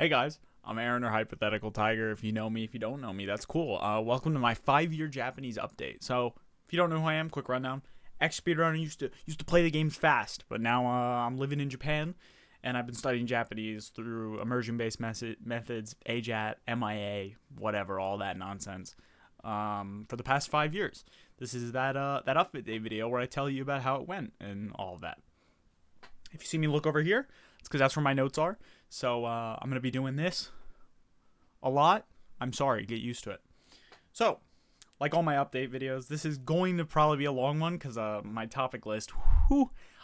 Hey guys, I'm Aaron or Hypothetical Tiger. If you know me, if you don't know me, that's cool. Welcome to my 5-year Japanese update. So, if you don't know who I am, quick rundown. Ex-speedrunner used to play the games fast, but now I'm living in Japan, and I've been studying Japanese through immersion-based methods, AJATT, MIA, whatever, all that nonsense, for the past 5 years. This is that update video where I tell you about how it went and all of that. If you see me look over here, it's because that's where my notes are. So I'm going to be doing this a lot. I'm sorry, get used to it. So, like all my update videos, this is going to probably be a long one because my topic list,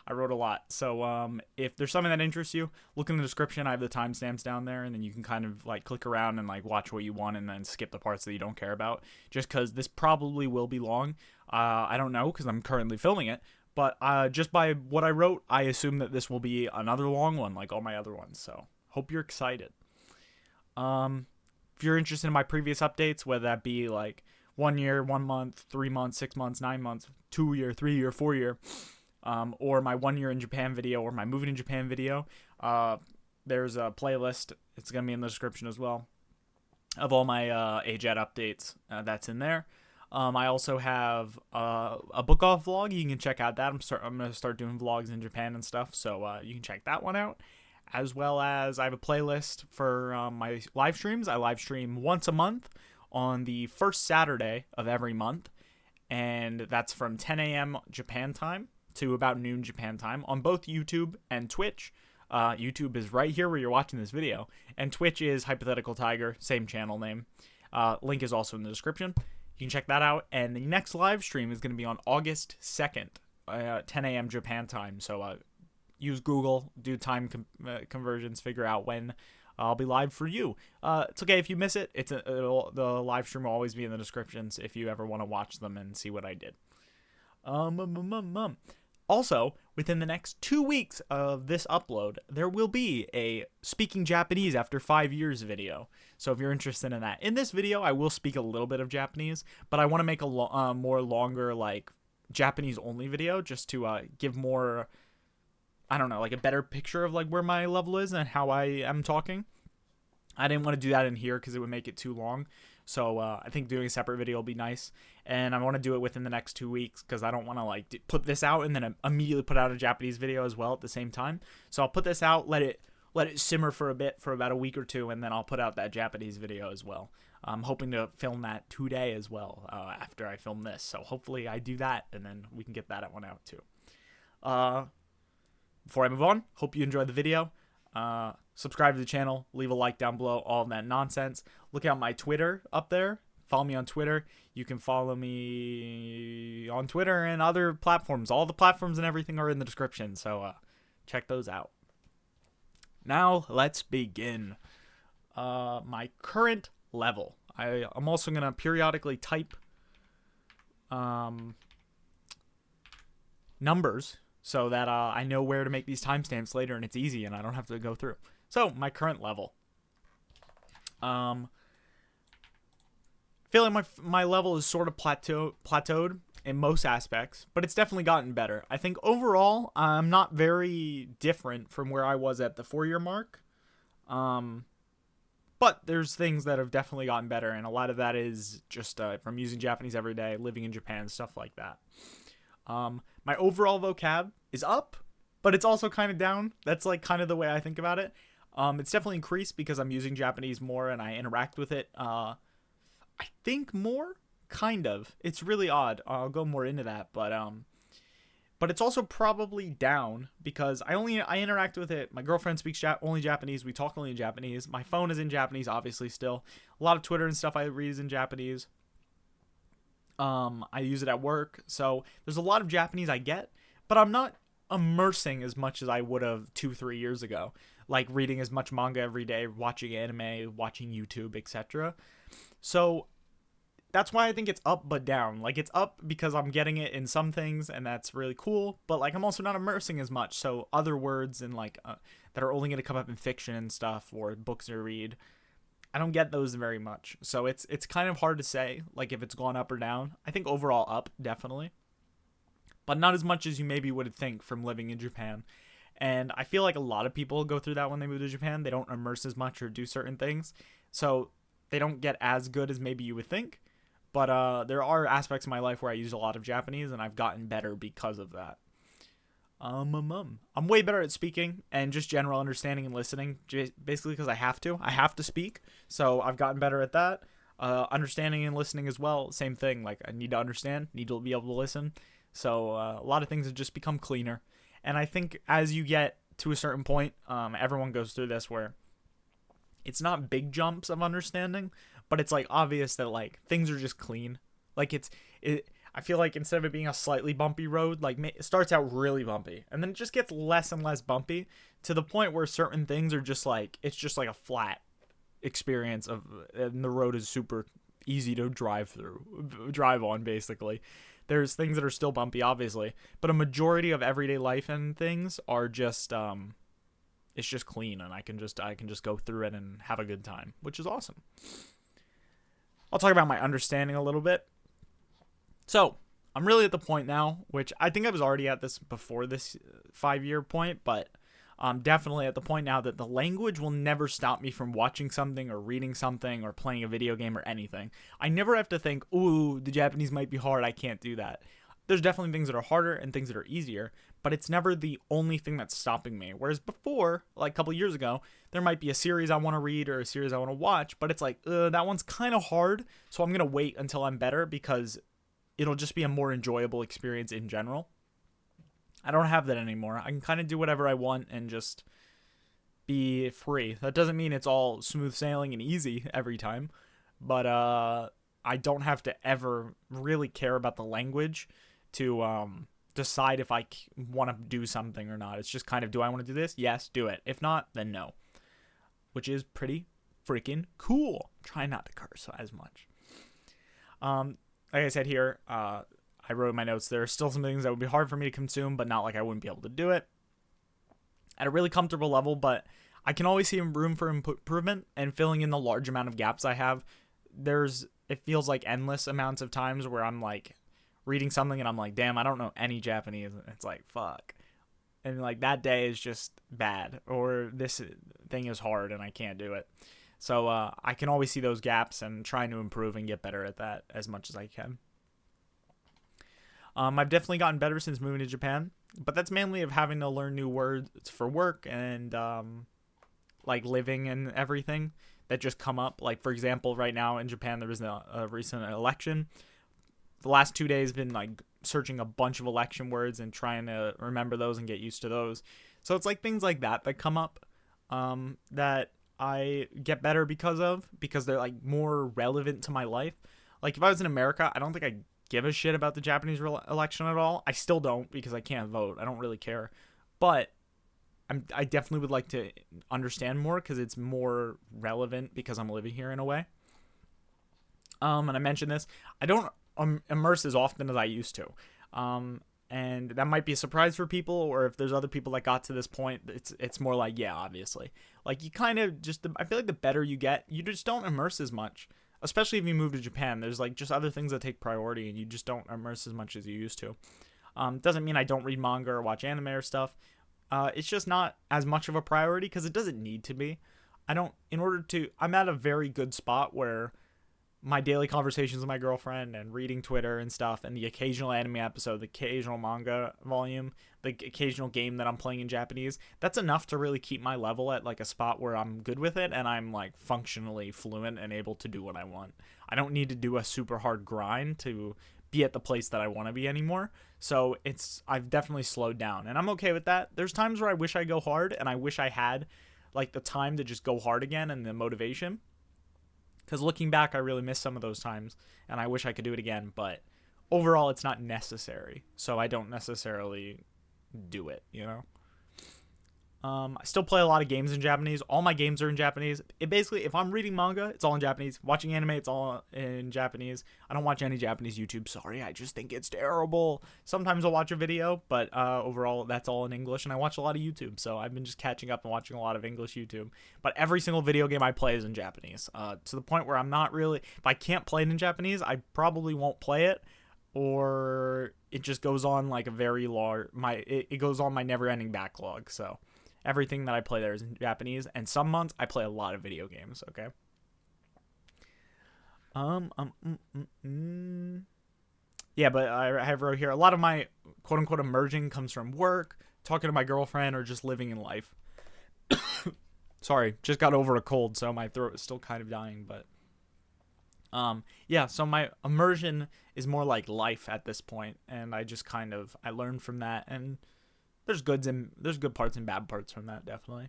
I wrote a lot. So if there's something that interests you, look in the description. I have the timestamps down there, and then you can kind of like click around and like watch what you want and then skip the parts that you don't care about. Just because this probably will be long. I don't know because I'm currently filming it. But just by what I wrote, I assume that this will be another long one like all my other ones. So, hope you're excited. If you're interested in my previous updates, whether that be like 1 year, 1 month, 3 months, 6 months, 9 months, 2 year, 3 year, 4 year, or my 1 year in Japan video or my moving in Japan video, there's a playlist. It's going to be in the description as well of all my AJATT updates that's in there. I also have a book off vlog. You can check out that. I'm going to start doing vlogs in Japan and stuff, so you can check that one out. As well as I have a playlist for my live streams. I live stream once a month on the first Saturday of every month, and that's from 10 a.m. Japan time to about noon Japan time on both YouTube and Twitch. YouTube is right here where you're watching this video, and Twitch is Hypothetical Tiger, same channel name. Link is also in the description. You can check that out, and the next live stream is going to be on August 2nd, 10 a.m. Japan time, so use Google, do time conversions, figure out when I'll be live for you. It's okay if you miss it. The live stream will always be in the descriptions if you ever want to watch them and see what I did. Also, within the next 2 weeks of this upload, there will be a Speaking Japanese After 5 Years video. So if you're interested in that. In this video, I will speak a little bit of Japanese, but I want to make a more longer, like, Japanese-only video just to give more, I don't know, like a better picture of, like, where my level is and how I am talking. I didn't want to do that in here because it would make it too long. So I think doing a separate video will be nice. And I want to do it within the next 2 weeks because I don't want to like put this out and then immediately put out a Japanese video as well at the same time. So I'll put this out, let it simmer for a bit, for about a week or two, and then I'll put out that Japanese video as well. I'm hoping to film that today as well after I film this. So hopefully I do that and then we can get that one out too. Before I move on, hope you enjoyed the video. Subscribe to the channel, leave a like down below, all of that nonsense. Look out my Twitter up there. Follow me on Twitter. You can follow me on Twitter and other platforms. All the platforms and everything are in the description, so check those out. Now, let's begin. My current level. I'm also going to periodically type numbers so that I know where to make these timestamps later and it's easy and I don't have to go through. So, my current level. Feel like my level is sort of plateaued in most aspects, but it's definitely gotten better. I think overall, I'm not very different from where I was at the 4-year mark. But there's things that have definitely gotten better, and a lot of that is just from using Japanese every day, living in Japan, stuff like that. My overall vocab is up, but it's also kind of down. That's like kind of the way I think about it. It's definitely increased because I'm using Japanese more and I interact with it, I think more, kind of. It's really odd. I'll go more into that, but it's also probably down because I interact with it. My girlfriend speaks only Japanese. We talk only in Japanese. My phone is in Japanese, obviously, still. A lot of Twitter and stuff I read is in Japanese. I use it at work, so there's a lot of Japanese I get, but I'm not immersing as much as I would have 2-3 years ago, like reading as much manga every day, watching anime, watching YouTube, etc. So that's why I think it's up but down. Like, it's up because I'm getting it in some things and that's really cool, but like I'm also not immersing as much. So other words and like that are only going to come up in fiction and stuff or books to read, I don't get those very much. So it's kind of hard to say like if it's gone up or down. I think overall up, definitely, but not as much as you maybe would think from living in Japan. And I feel like a lot of people go through that when they move to Japan. They don't immerse as much or do certain things. So they don't get as good as maybe you would think. But there are aspects of my life where I use a lot of Japanese, and I've gotten better because of that. I'm way better at speaking and just general understanding and listening, basically because I have to. I have to speak, so I've gotten better at that. Understanding and listening as well, same thing. Like, I need to understand, need to be able to listen. So a lot of things have just become cleaner. And I think as you get to a certain point, everyone goes through this where it's not big jumps of understanding, but it's like obvious that like things are just clean. Like I feel like instead of it being a slightly bumpy road, like it starts out really bumpy and then it just gets less and less bumpy to the point where certain things are just like, it's just like a flat experience of, and the road is super easy to drive on basically. There's things that are still bumpy, obviously, but a majority of everyday life and things are just, it's just clean, and I can just go through it and have a good time, which is awesome. I'll talk about my understanding a little bit. So I'm really at the point now, which I think I was already at this before this 5-year point, but I'm definitely at the point now that the language will never stop me from watching something or reading something or playing a video game or anything. I never have to think, ooh, the Japanese might be hard, I can't do that. There's definitely things that are harder and things that are easier, but it's never the only thing that's stopping me. Whereas before, like a couple years ago, there might be a series I want to read or a series I want to watch, but it's like, that one's kind of hard, so I'm going to wait until I'm better because it'll just be a more enjoyable experience in general. I don't have that anymore. I can kind of do whatever I want and just be free. That doesn't mean it's all smooth sailing and easy every time, but I don't have to ever really care about the language to decide if I want to do something or not. It's just kind of, do I want to do this? Yes, do it. If not, then no. Which is pretty freaking cool. Try not to curse as much. Like I said here, I wrote in my notes, there are still some things that would be hard for me to consume, but not like I wouldn't be able to do it at a really comfortable level, but I can always see room for improvement, and filling in the large amount of gaps I have. It feels like endless amounts of times where I'm like reading something and I'm like, damn, I don't know any Japanese. It's like, fuck. And like that day is just bad, or this thing is hard and I can't do it. So I can always see those gaps and trying to improve and get better at that as much as I can. I've definitely gotten better since moving to Japan, but that's mainly of having to learn new words for work and like living and everything that just come up. Like, for example, right now in Japan, there was a recent election. The last 2 days been like searching a bunch of election words and trying to remember those and get used to those. So it's like things like that come up that I get better because they're like more relevant to my life. Like if I was in America, I don't think I'd give a shit about the Japanese election at all. I still don't because I can't vote. I don't really care. But I definitely would like to understand more because it's more relevant because I'm living here in a way. And I mentioned this. I don't immerse as often as I used to. And that might be a surprise for people, or if there's other people that got to this point, it's more like, yeah, obviously. Like you kind of just, I feel like the better you get, you just don't immerse as much. Especially if you move to Japan, there's like just other things that take priority and you just don't immerse as much as you used to. Doesn't mean I don't read manga or watch anime or stuff. It's just not as much of a priority because it doesn't need to be. I'm at a very good spot where my daily conversations with my girlfriend and reading Twitter and stuff and the occasional anime episode, the occasional manga volume, the occasional game that I'm playing in Japanese, that's enough to really keep my level at like a spot where I'm good with it and I'm like functionally fluent and able to do what I want. I don't need to do a super hard grind to be at the place that I want to be anymore. So I've definitely slowed down and I'm okay with that. There's times where I wish I go hard and I wish I had like the time to just go hard again and the motivation. Because looking back, I really miss some of those times, and I wish I could do it again, but overall, it's not necessary, so I don't necessarily do it, you know? I still play a lot of games in Japanese. All my games are in Japanese. It basically, if I'm reading manga, it's all in Japanese. Watching anime, it's all in Japanese. I don't watch any Japanese YouTube. Sorry, I just think it's terrible. Sometimes I'll watch a video, but overall, that's all in English. And I watch a lot of YouTube, so I've been just catching up and watching a lot of English YouTube. But every single video game I play is in Japanese, to the point where I'm not really, if I can't play it in Japanese, I probably won't play it. or it just goes on like a very large it goes on my never-ending backlog. So everything that I play there is in Japanese, and some months I play a lot of video games. Okay. Yeah, but I have wrote here a lot of my quote unquote emerging comes from work, talking to my girlfriend, or just living in life. Sorry, just got over a cold, so my throat is still kind of dying. But yeah, so my immersion is more like life at this point, and I just kind of I learned from that, and there's good parts and bad parts from that, definitely.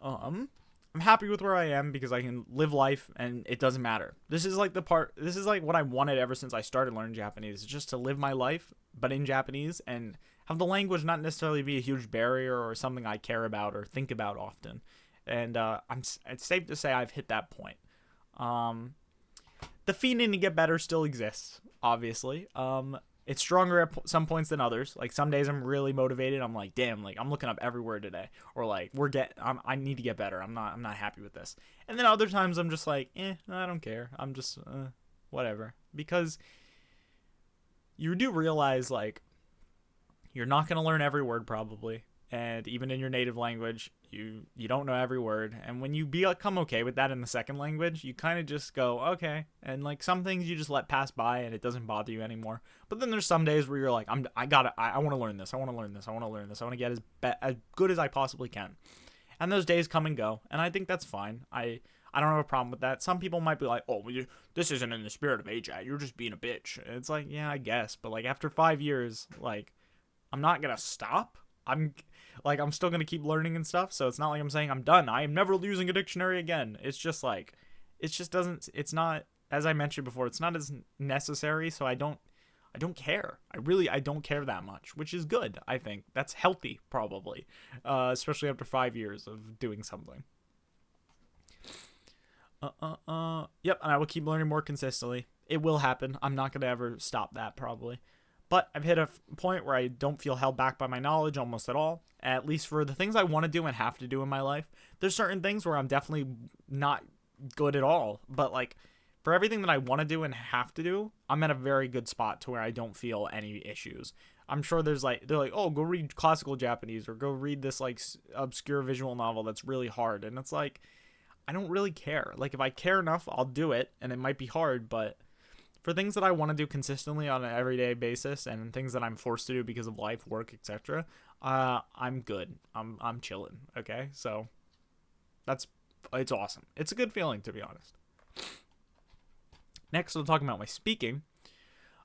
I'm happy with where I am because I can live life and it doesn't matter. This is like what I wanted ever since I started learning Japanese, just to live my life but in Japanese and have the language not necessarily be a huge barrier or something I care about or think about often. And it's safe to say I've hit that point. The feeling to get better still exists, obviously. It's stronger at some points than others. Like some days I'm really motivated. I'm like, damn, like I'm looking up every word today, or like I need to get better. I'm not happy with this. And then other times I'm just like, I don't care. I'm just whatever. Because you do realize like you're not gonna learn every word probably, and even in your native language, you don't know every word. And when you become okay with that in the second language, you kind of just go okay, and like some things you just let pass by and it doesn't bother you anymore. But then there's some days where you're like, I want to learn this, I want to learn this, I want to learn this, I want to get as good as I possibly can. And those days come and go, and I think that's fine. I don't have a problem with that. Some people might be like, oh, this isn't in the spirit of AJATT, you're just being a bitch. And it's like, yeah, I guess, but like after 5 years, like I'm not gonna stop. I'm still going to keep learning and stuff, so it's not like I'm saying I'm done. I am never using a dictionary again. It's just like, it's not, as I mentioned before, it's not as necessary, so I don't care. I don't care that much, which is good, I think. That's healthy, probably, especially after 5 years of doing something. Yep, and I will keep learning more consistently. It will happen. I'm not going to ever stop that, probably. But I've hit a point where I don't feel held back by my knowledge almost at all, at least for the things I want to do and have to do in my life. There's certain things where I'm definitely not good at all, but like for everything that I want to do and have to do, I'm at a very good spot to where I don't feel any issues. I'm sure they're like, oh, go read classical Japanese or go read this like obscure visual novel that's really hard. And it's like, I don't really care. Like if I care enough, I'll do it, and it might be hard, but for things that I want to do consistently on an everyday basis and things that I'm forced to do because of life, work, etc., I'm good. I'm chilling. Okay, so it's awesome. It's a good feeling, to be honest. Next, I'll talk about my speaking.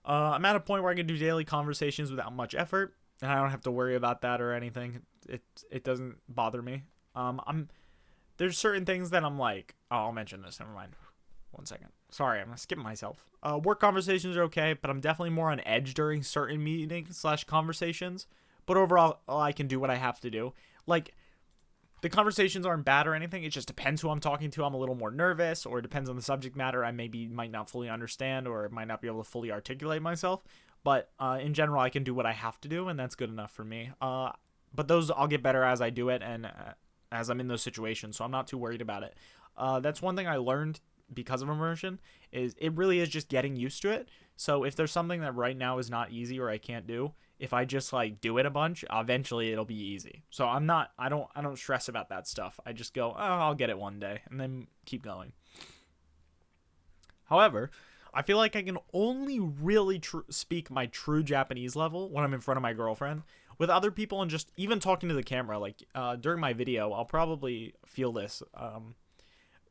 I'm at a point where I can do daily conversations without much effort, and I don't have to worry about that or anything. It doesn't bother me. There's certain things that I'm like, oh, I'll mention this. Never mind. 1 second. Sorry, I'm skipping myself. Work conversations are okay, but I'm definitely more on edge during certain meetings / conversations. But overall, I can do what I have to do. Like, the conversations aren't bad or anything. It just depends who I'm talking to. I'm a little more nervous, or it depends on the subject matter. I might not fully understand, or might not be able to fully articulate myself. But in general, I can do what I have to do, and that's good enough for me. But those I'll get better as I do it, and as I'm in those situations, so I'm not too worried about it. That's one thing I learned because of immersion, is it really is just getting used to it. So if there's something that right now is not easy or I can't do, if I just like do it a bunch, eventually it'll be easy. So I don't stress about that stuff. I just go, oh, I'll get it one day, and then keep going. However, I feel like I can only really speak my true Japanese level when I'm in front of my girlfriend. With other people and just even talking to the camera, like during my video, I'll probably feel this.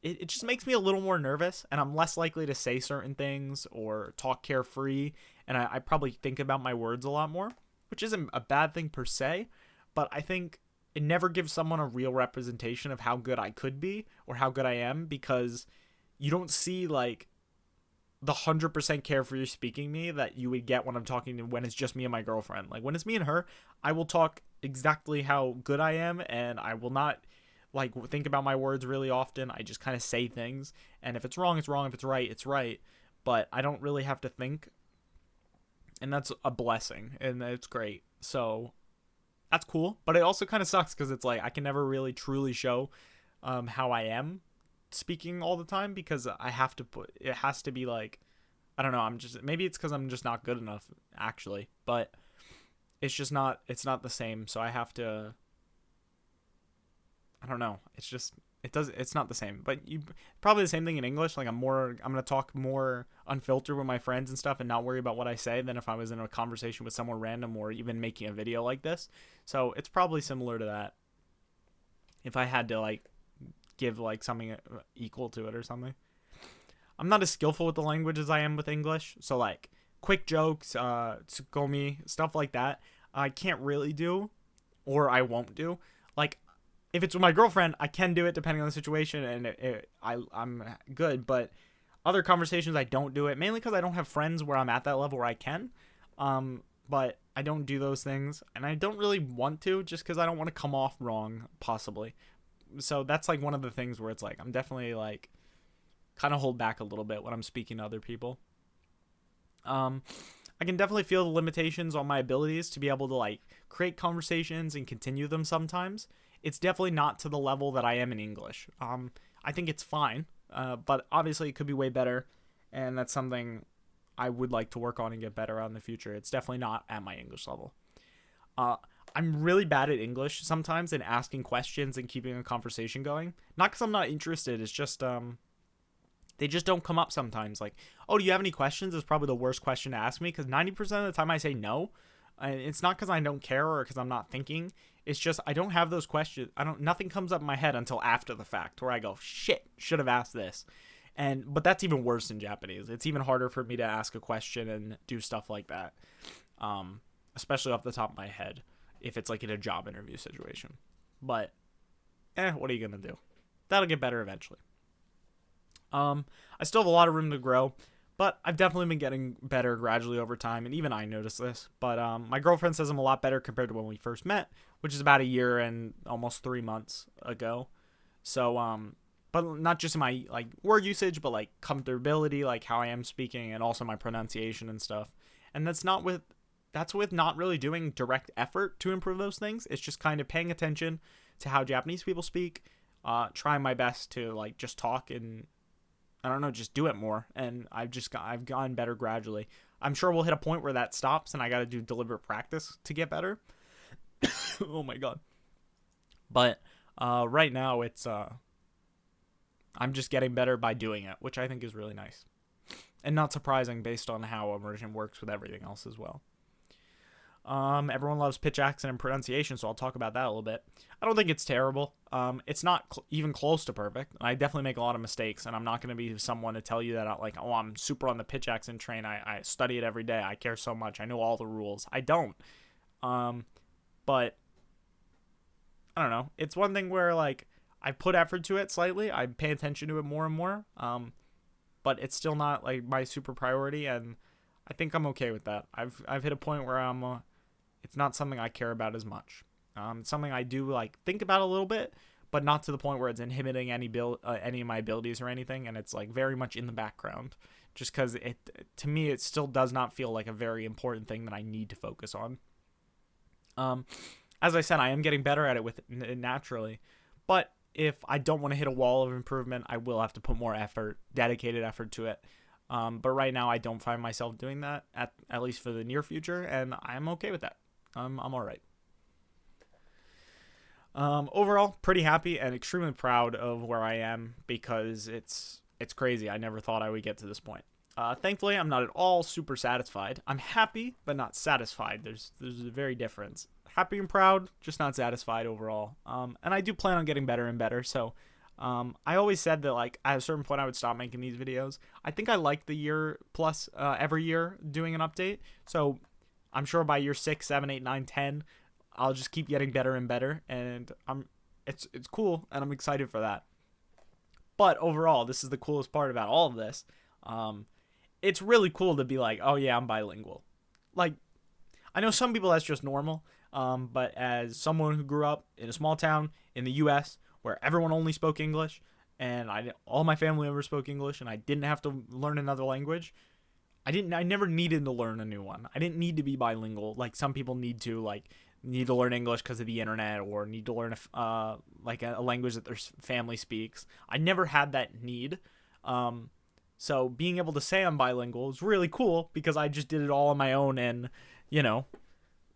It just makes me a little more nervous, and I'm less likely to say certain things or talk carefree, and I probably think about my words a lot more, which isn't a bad thing per se, but I think it never gives someone a real representation of how good I could be or how good I am, because you don't see like the 100% carefree speaking me that you would get when I'm talking to, when it's just me and my girlfriend. Like when it's me and her, I will talk exactly how good I am, and I will not like think about my words really often. I just kind of say things, and if it's wrong, it's wrong. If it's right, it's right. But I don't really have to think, and that's a blessing, and it's great. So that's cool, but it also kind of sucks because it's like I can never really truly show how I am speaking all the time, because I have to it has to be like I don't know. Maybe it's because I'm just not good enough, actually. But it's not the same. So I have to, I don't know. It's not the same. But probably the same thing in English. Like I'm going to talk more unfiltered with my friends and stuff and not worry about what I say than if I was in a conversation with someone random or even making a video like this. So it's probably similar to that. If I had to like give like something equal to it or something. I'm not as skillful with the language as I am with English. So like quick jokes, tsukomi, stuff like that, I can't really do, or I won't do. Like if it's with my girlfriend, I can do it depending on the situation, and I'm good. But other conversations, I don't do it, mainly because I don't have friends where I'm at that level where I can. But I don't do those things, and I don't really want to, just because I don't want to come off wrong, possibly. So that's like one of the things where it's like I'm definitely like kind of hold back a little bit when I'm speaking to other people. I can definitely feel the limitations on my abilities to be able to like create conversations and continue them sometimes. It's definitely not to the level that I am in English. I think it's fine, but obviously it could be way better, and that's something I would like to work on and get better at in the future. It's definitely not at my English level. I'm really bad at English sometimes and asking questions and keeping a conversation going. Not because I'm not interested, it's just they just don't come up sometimes. Like, oh, do you have any questions? Is probably the worst question to ask me, because 90% of the time I say no. And it's not because I don't care or because I'm not thinking. It's just I don't have those questions. Nothing comes up in my head until after the fact, where I go, shit, should have asked this. But that's even worse in Japanese. It's even harder for me to ask a question and do stuff like that, especially off the top of my head, if it's like in a job interview situation. But, what are you gonna do? That'll get better eventually. I still have a lot of room to grow, but I've definitely been getting better gradually over time, and even I noticed this. But my girlfriend says I'm a lot better compared to when we first met, which is about a year and almost 3 months ago. So, but not just in my like word usage, but like comfortability, like how I am speaking, and also my pronunciation and stuff. And that's with not really doing direct effort to improve those things. It's just kind of paying attention to how Japanese people speak, trying my best to like just talk and I don't know, just do it more. And I've gotten better gradually. I'm sure we'll hit a point where that stops and I got to do deliberate practice to get better. Oh my God. But, right now it's, I'm just getting better by doing it, which I think is really nice. And not surprising based on how immersion works with everything else as well. Everyone loves pitch, accent, and pronunciation, so I'll talk about that a little bit. I don't think it's terrible. It's not even close to perfect. I definitely make a lot of mistakes, and I'm not going to be someone to tell you that I'm super on the pitch accent train. I study it every day. I care so much. I know all the rules. I don't. But I don't know. It's one thing where like I put effort to it slightly. I pay attention to it more and more. But it's still not like my super priority, and I think I'm okay with that. I've hit a point where it's not something I care about as much. It's something I do like think about a little bit, but not to the point where it's inhibiting any of my abilities or anything. And it's like very much in the background, just because to me it still does not feel like a very important thing that I need to focus on. As I said, I am getting better at it naturally, but if I don't want to hit a wall of improvement, I will have to put more effort, dedicated effort to it. But right now I don't find myself doing that at least for the near future, and I'm okay with that. I'm all right. Overall, pretty happy and extremely proud of where I am, because it's crazy. I never thought I would get to this point. Thankfully, I'm not at all super satisfied. I'm happy, but not satisfied. There's a very difference. Happy and proud, just not satisfied overall. And I do plan on getting better and better. So, I always said that like at a certain point I would stop making these videos. I think I like the year plus every year doing an update. So I'm sure by year 6, 7, 8, 9, 10, I'll just keep getting better and better, and it's cool, and I'm excited for that. But overall, this is the coolest part about all of this. It's really cool to be like, oh yeah, I'm bilingual. Like, I know some people that's just normal, but as someone who grew up in a small town in the U.S. where everyone only spoke English, and all my family members spoke English, and I didn't have to learn another language. I never needed to learn a new one. I didn't need to be bilingual like some people need to learn English because of the internet, or need to learn a language that their family speaks. I never had that need. So being able to say I'm bilingual is really cool because I just did it all on my own and,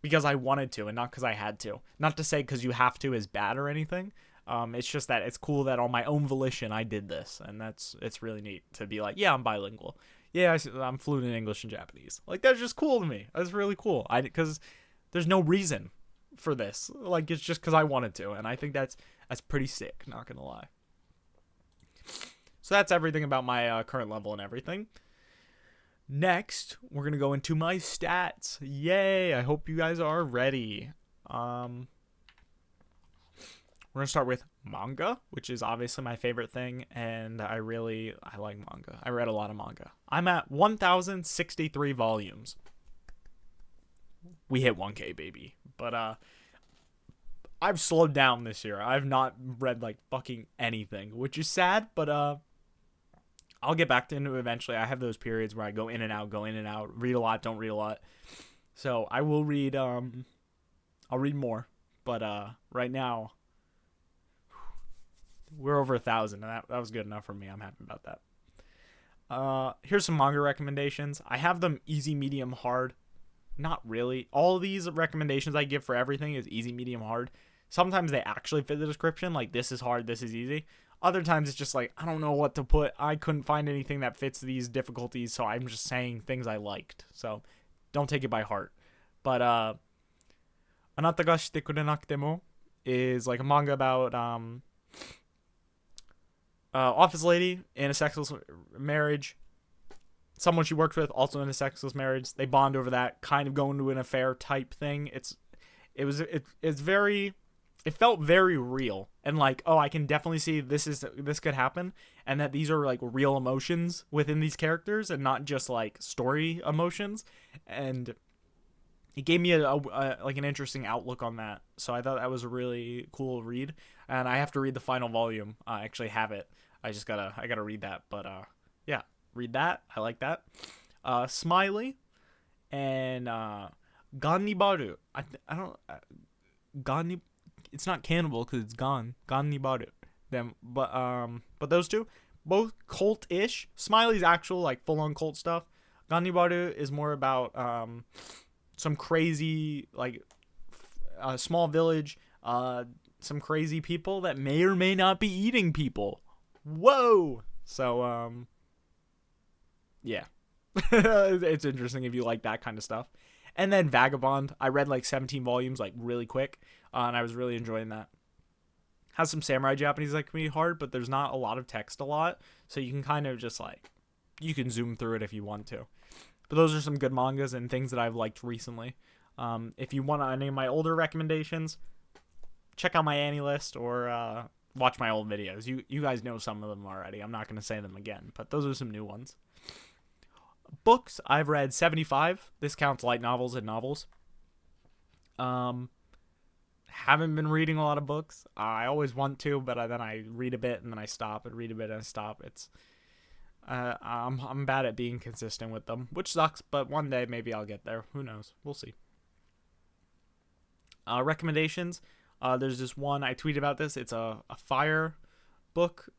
because I wanted to and not because I had to. Not to say because you have to is bad or anything. It's just that it's cool that on my own volition I did this, and it's really neat to be like, yeah, I'm bilingual. Yeah, I'm fluent in English and Japanese. Like, that's just cool to me. That's really cool. Because there's no reason for this. Like, it's just because I wanted to, and I think that's pretty sick. Not gonna lie. So that's everything about my current level and everything. Next, we're gonna go into my stats. Yay! I hope you guys are ready. We're gonna start with manga, which is obviously my favorite thing, and I like manga. I read a lot of manga. I'm at 1,063 volumes. We hit 1K, baby. But I've slowed down this year. I've not read like fucking anything, which is sad, but I'll get back into it eventually. I have those periods where I go in and out, read a lot, don't read a lot. So I will read I'll read more. But right now we're over 1,000, and that was good enough for me. I'm happy about that. Here's some manga recommendations. I have them easy, medium, hard. Not really. All these recommendations I give for everything is easy, medium, hard. Sometimes they actually fit the description, like this is hard, this is easy. Other times it's just like, I don't know what to put. I couldn't find anything that fits these difficulties, so I'm just saying things I liked. So don't take it by heart. But Anata ga shite kurenakute mo is like a manga about office lady in a sexless marriage. Someone she works with also in a sexless marriage. They bond over that, kind of go into an affair type thing. It felt very real, and like, oh, I can definitely see this could happen, and that these are like real emotions within these characters and not just like story emotions. And it gave me a like an interesting outlook on that. So I thought that was a really cool read, and I have to read the final volume. I actually have it. I gotta read that. But yeah, read that. I like that. Smiley and Gannibaru. I don't Ganni. It's not cannibal because it's gone. Gannibaru. Them, but those two, both cult-ish. Smiley's actual like full-on cult stuff. Gannibaru is more about some crazy like small village, some crazy people that may or may not be eating people. Whoa! So yeah, it's interesting if you like that kind of stuff. And then Vagabond, I read like 17 volumes like really quick, and I was really enjoying that. Has some samurai Japanese that can be hard, but there's not a lot of text so you can kind of just like, you can zoom through it if you want to. But those are some good mangas and things that I've liked recently. If you want any of my older recommendations, check out my Annie list or watch my old videos. You guys know some of them already. I'm not going to say them again, but those are some new ones. Books, I've read 75. This counts light novels and novels. Haven't been reading a lot of books. I always want to, but then I read a bit and then I stop and read a bit and I stop. It's I'm bad at being consistent with them, which sucks, but one day maybe I'll get there. Who knows? We'll see. Recommendations. There's this one, I tweeted about this. It's a FIRE book.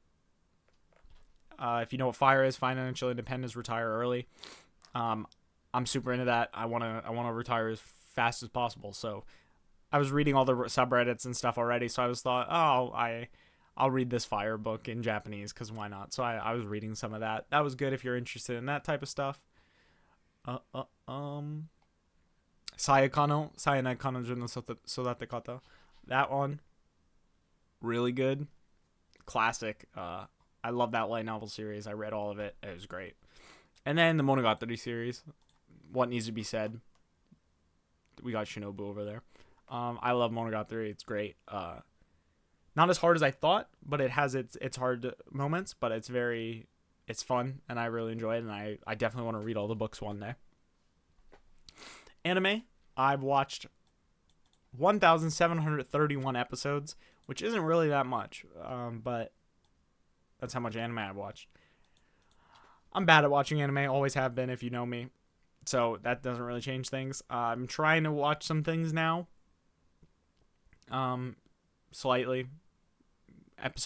If you know what FIRE is, Financial Independence, Retire Early. I'm super into that. I wanna retire as fast as possible. So I was reading all the subreddits and stuff already. So I thought, I'll read this FIRE book in Japanese because why not? So I was reading some of that. That was good if you're interested in that type of stuff. Sayakano, Sayanai Kanojo no Sodatekata. That one, really good. Classic. I love that light novel series. I read all of it. It was great. And then the Monogatari series, What Needs to Be Said. We got Shinobu over there. I love Monogatari. It's great. Not as hard as I thought, but it has its hard moments, but it's fun, and I really enjoy it, and I definitely want to read all the books one day. Anime, I've watched 1,731 episodes, which isn't really that much, but that's how much anime I've watched. I'm bad at watching anime, always have been if you know me, so that doesn't really change things. I'm trying to watch some things now, slightly,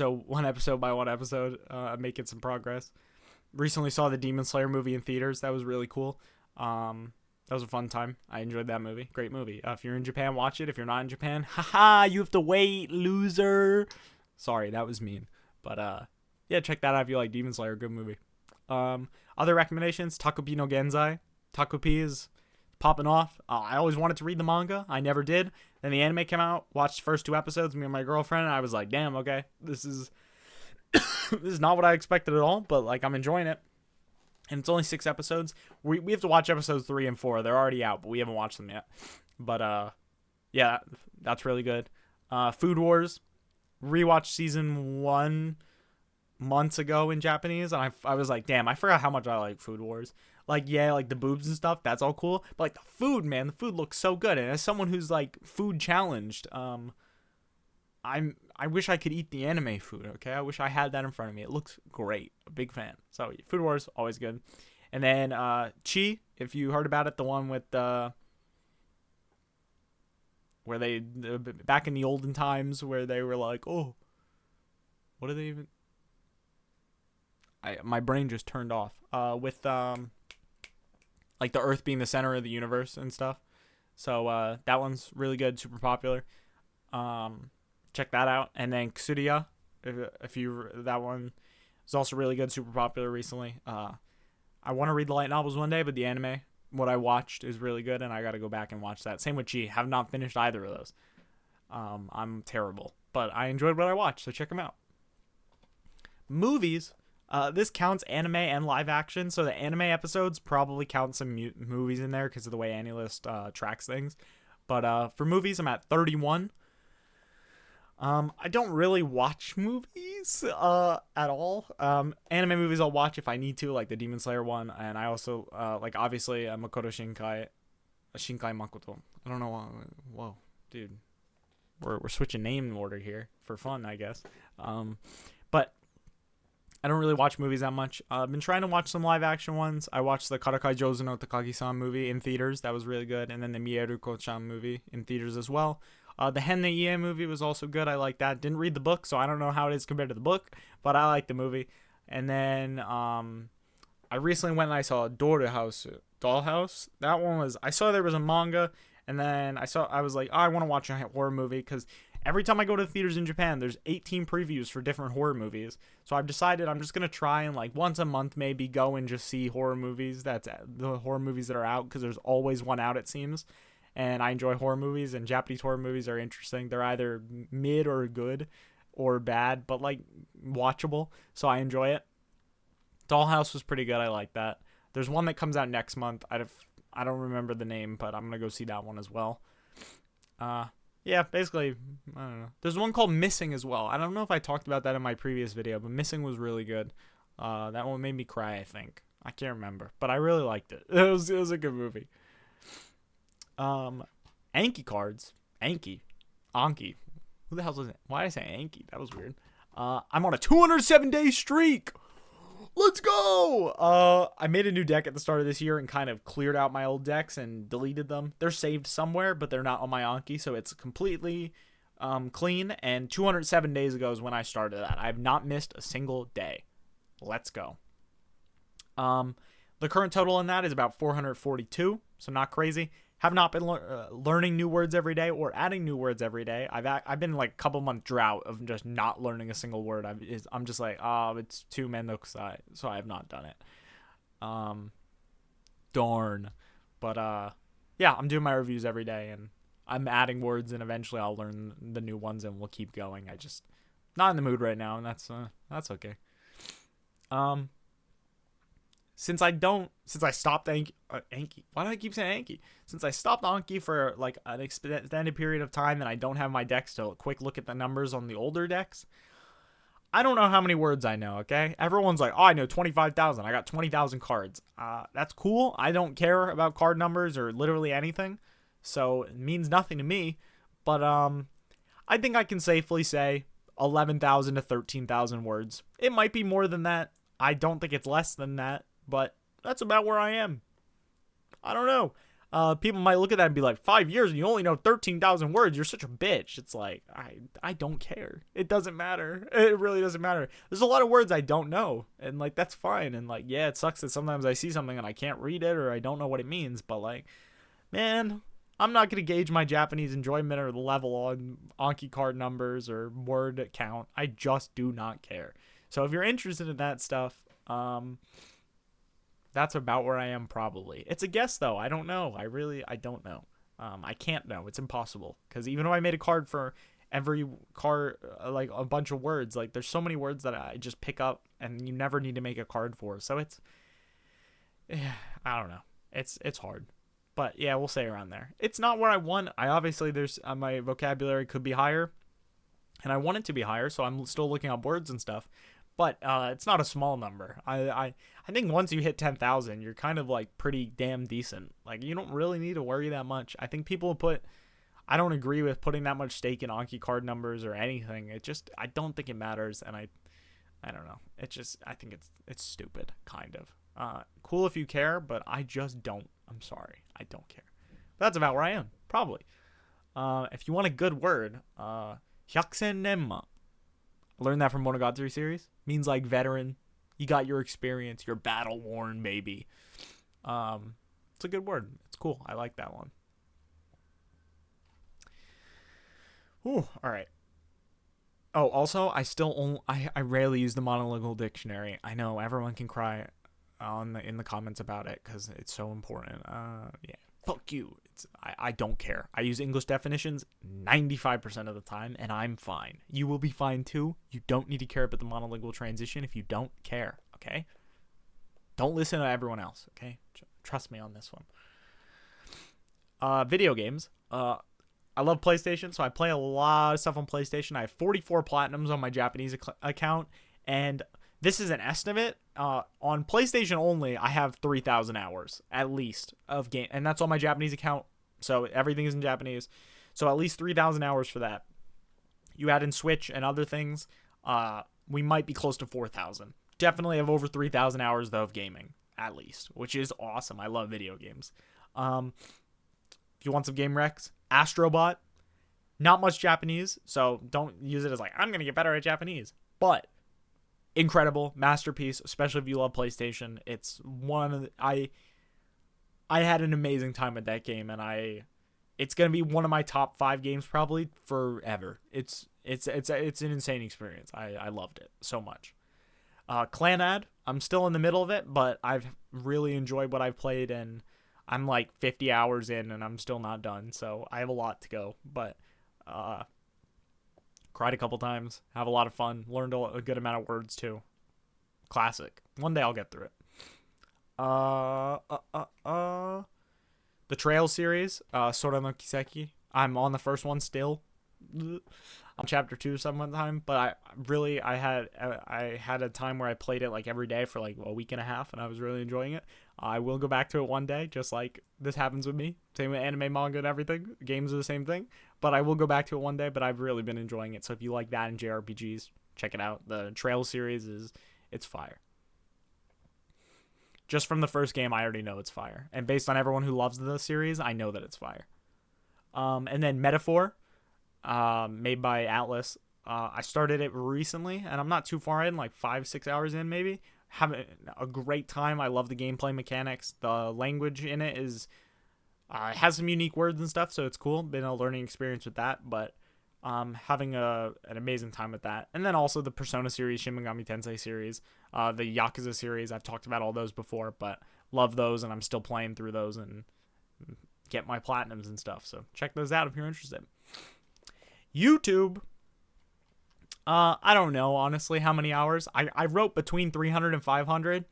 one episode by one episode, making some progress. Recently saw the Demon Slayer movie in theaters. That was really cool. That was a fun time. I enjoyed that movie. Great movie. If you're in Japan, watch it. If you're not in Japan, haha, you have to wait, loser. Sorry, that was mean. But yeah, check that out if you like Demon Slayer. Good movie. Other recommendations: Takopi no Genzai. Takopi is popping off. I always wanted to read the manga. I never did. Then the anime came out. Watched the first 2 episodes. Me and my girlfriend. And I was like, damn, okay, this is this is not what I expected at all. But like, I'm enjoying it. And it's only 6 episodes. We have to watch episodes 3 and 4. They're already out, but we haven't watched them yet. But yeah, that's really good. Food Wars. Rewatched season 1 months ago in Japanese, and I was like, damn, I forgot how much I like Food Wars. Like, yeah, like the boobs and stuff, that's all cool. But like the food, man, the food looks so good. And as someone who's like food challenged, I wish I could eat the anime food, okay? I wish I had that in front of me. It looks great. A big fan. So, Food Wars, always good. And then Chi, if you heard about it, the one with where they, back in the olden times, where they were like, oh, what are they even? My brain just turned off. With, like the Earth being the center of the universe and stuff. So, that one's really good, super popular. Check that out. And then Ksuriya, that one is also really good, super popular recently. I want to read the light novels one day, but the anime, what I watched, is really good, and I got to go back and watch that. Same with Chi. Have not finished either of those. I'm terrible, but I enjoyed what I watched, so check them out. Movies. This counts anime and live action, so the anime episodes probably count some movies in there because of the way AniList tracks things. But for movies, I'm at 31. I don't really watch movies at all. Anime movies I'll watch if I need to, like the Demon Slayer one, and I also like obviously Makoto Shinkai Makoto. I don't know. Whoa, dude, we're switching name order here for fun, I guess. But I don't really watch movies that much. I've been trying to watch some live action ones. I watched the Karakai Jozu no Takagi-san movie in theaters. That was really good, and then the Mieruko-chan movie in theaters as well. The Henne Ie movie was also good. I like that. Didn't read the book, so I don't know how it is compared to the book, but I like the movie. And then I recently went and I saw Dollhouse. That one was, I saw there was a manga, and then I was like, oh, I want to watch a horror movie, because every time I go to the theaters in Japan, there's 18 previews for different horror movies. So I've decided I'm just going to try and like once a month maybe go and just see horror movies. That's the horror movies that are out, because there's always one out, it seems. And I enjoy horror movies, and Japanese horror movies are interesting. They're either mid or good or bad, but like watchable. So I enjoy it. Dollhouse was pretty good. I like that. There's one that comes out next month. I don't remember the name, but I'm going to go see that one as well. Yeah, basically, I don't know. There's one called Missing as well. I don't know if I talked about that in my previous video, but Missing was really good. That one made me cry, I think. I can't remember, but I really liked it. It was a good movie. Anki cards. Anki. Who the hell is it? Why did I say Anki? That was weird. I'm on a 207-day streak. Let's go! I made a new deck at the start of this year and kind of cleared out my old decks and deleted them. They're saved somewhere, but they're not on my Anki, so it's completely clean. And 207 days ago is when I started that. I have not missed a single day. Let's go. The current total in that is about 442, so not crazy. Have not been learning new words every day or adding new words every day. I've been like a couple month drought of just not learning a single word. I'm just like, it's too mendokusai, so I have not done it. Darn. But yeah, I'm doing my reviews every day, and I'm adding words, and eventually I'll learn the new ones, and we'll keep going. I just not in the mood right now, and that's okay. Since I stopped Anki, why do I keep saying Anki? Since I stopped Anki for like an extended period of time, and I don't have my decks to quick look at the numbers on the older decks, I don't know how many words I know, okay? Everyone's like, oh, I know 25,000. I got 20,000 cards. That's cool. I don't care about card numbers or literally anything, so it means nothing to me. But I think I can safely say 11,000 to 13,000 words. It might be more than that. I don't think it's less than that. But that's about where I am. I don't know. People might look at that and be like, 5 years and you only know 13,000 words. You're such a bitch. It's like, I don't care. It doesn't matter. It really doesn't matter. There's a lot of words I don't know. And like, that's fine. And like, yeah, it sucks that sometimes I see something and I can't read it or I don't know what it means. But like, man, I'm not going to gauge my Japanese enjoyment or the level on Anki card numbers or word count. I just do not care. So if you're interested in that stuff, that's about where I am probably. It's a guess though. I don't know. I don't know. I can't know. It's impossible. Because even if I made a card for every card, like a bunch of words, like there's so many words that I just pick up and you never need to make a card for. So it's, I don't know. It's hard. But yeah, we'll say around there. It's not where I want. I obviously, there's my vocabulary could be higher. And I want it to be higher. So I'm still looking up words and stuff. But it's not a small number. I think once you hit 10,000, you're kind of like pretty damn decent. Like you don't really need to worry that much. I think people I don't agree with putting that much stake in Anki card numbers or anything. I don't think it matters. And I don't know. I think it's stupid, kind of. Cool if you care, but I just don't. I'm sorry. I don't care. But that's about where I am, probably. If you want a good word, Hyakusen Nenma. I learned that from Monogatari series. Means like veteran. You got your experience. You're battle worn, maybe. It's a good word. It's cool. I like that one. Ooh, all right. Oh, also, I rarely use the monolingual dictionary. I know everyone can cry in the comments about it because it's so important. Yeah. Fuck you. I don't care. I use English definitions 95% of the time, and I'm fine. You will be fine too. You don't need to care about the monolingual transition if you don't care, okay? Don't listen to everyone else, okay? Trust me on this one. Video games. I love PlayStation, so I play a lot of stuff on PlayStation. I have 44 platinums on my Japanese account, and this is an estimate. On PlayStation only, I have 3,000 hours at least of game, and that's on my Japanese account. So everything is in Japanese. So at least 3,000 hours for that. You add in Switch and other things, we might be close to 4,000. Definitely have over 3,000 hours though of gaming, at least, which is awesome. I love video games. If you want some game recs, Astrobot. Not much Japanese, so don't use it as like I'm gonna get better at Japanese, but incredible masterpiece, especially if you love PlayStation. It's one of the, I had an amazing time at that game, and it's gonna be one of my top 5 games probably forever. It's an insane experience. I loved it so much. Clanad, I'm still in the middle of it, but I've really enjoyed what I've played, and I'm like 50 hours in, and I'm still not done, so I have a lot to go. But cried a couple times, have a lot of fun, learned a good amount of words too. Classic. One day I'll get through it. The Trail series, Sora no Kiseki. I'm on the first one still. On chapter 2 sometime, but I had a time where I played it like every day for like a week and a half, and I was really enjoying it. I will go back to it one day, just like this happens with me. Same with anime, manga, and everything. Games are the same thing, but I will go back to it one day. But I've really been enjoying it. So if you like that in JRPGs, check it out. The Trail series it's fire. Just from the first game, I already know it's fire, and based on everyone who loves the series, I know that it's fire. And then Metaphor. Made by Atlas. I started it recently, and I'm not too far in, like 5-6 hours in maybe. Having a great time. I love the gameplay mechanics. The language in it has some unique words and stuff, so it's cool. Been a learning experience with that, but having an amazing time with that. And then also the Persona series, Shin Megami Tensei series, the Yakuza series. I've talked about all those before, but love those, and I'm still playing through those and get my platinums and stuff. So check those out if you're interested. YouTube, I don't know, honestly, how many hours. I wrote between 300 and 500.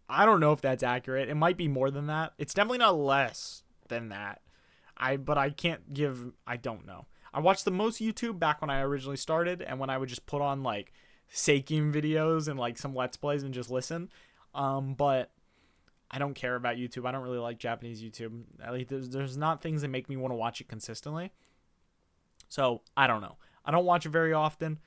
I don't know if that's accurate. It might be more than that. It's definitely not less than that. But I don't know. I watched the most YouTube back when I originally started, and when I would just put on, like, Seiken videos and, like, some Let's Plays and just listen. But I don't care about YouTube. I don't really like Japanese YouTube. At least there's not things that make me want to watch it consistently. So, I don't know. I don't watch it very often.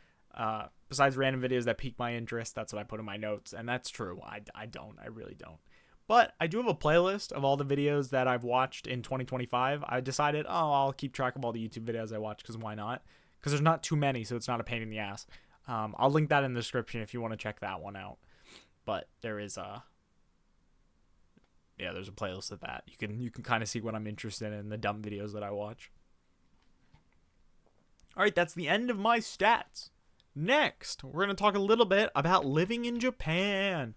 Besides random videos that pique my interest, that's what I put in my notes. And that's true. I don't. I really don't. But I do have a playlist of all the videos that I've watched in 2025. I decided, I'll keep track of all the YouTube videos I watch, because why not? Because there's not too many, so it's not a pain in the ass. I'll link that in the description if you want to check that one out. But there is there's a playlist of that. You can kind of see what I'm interested in, the dumb videos that I watch. All right, that's the end of my stats. Next, we're going to talk a little bit about living in Japan.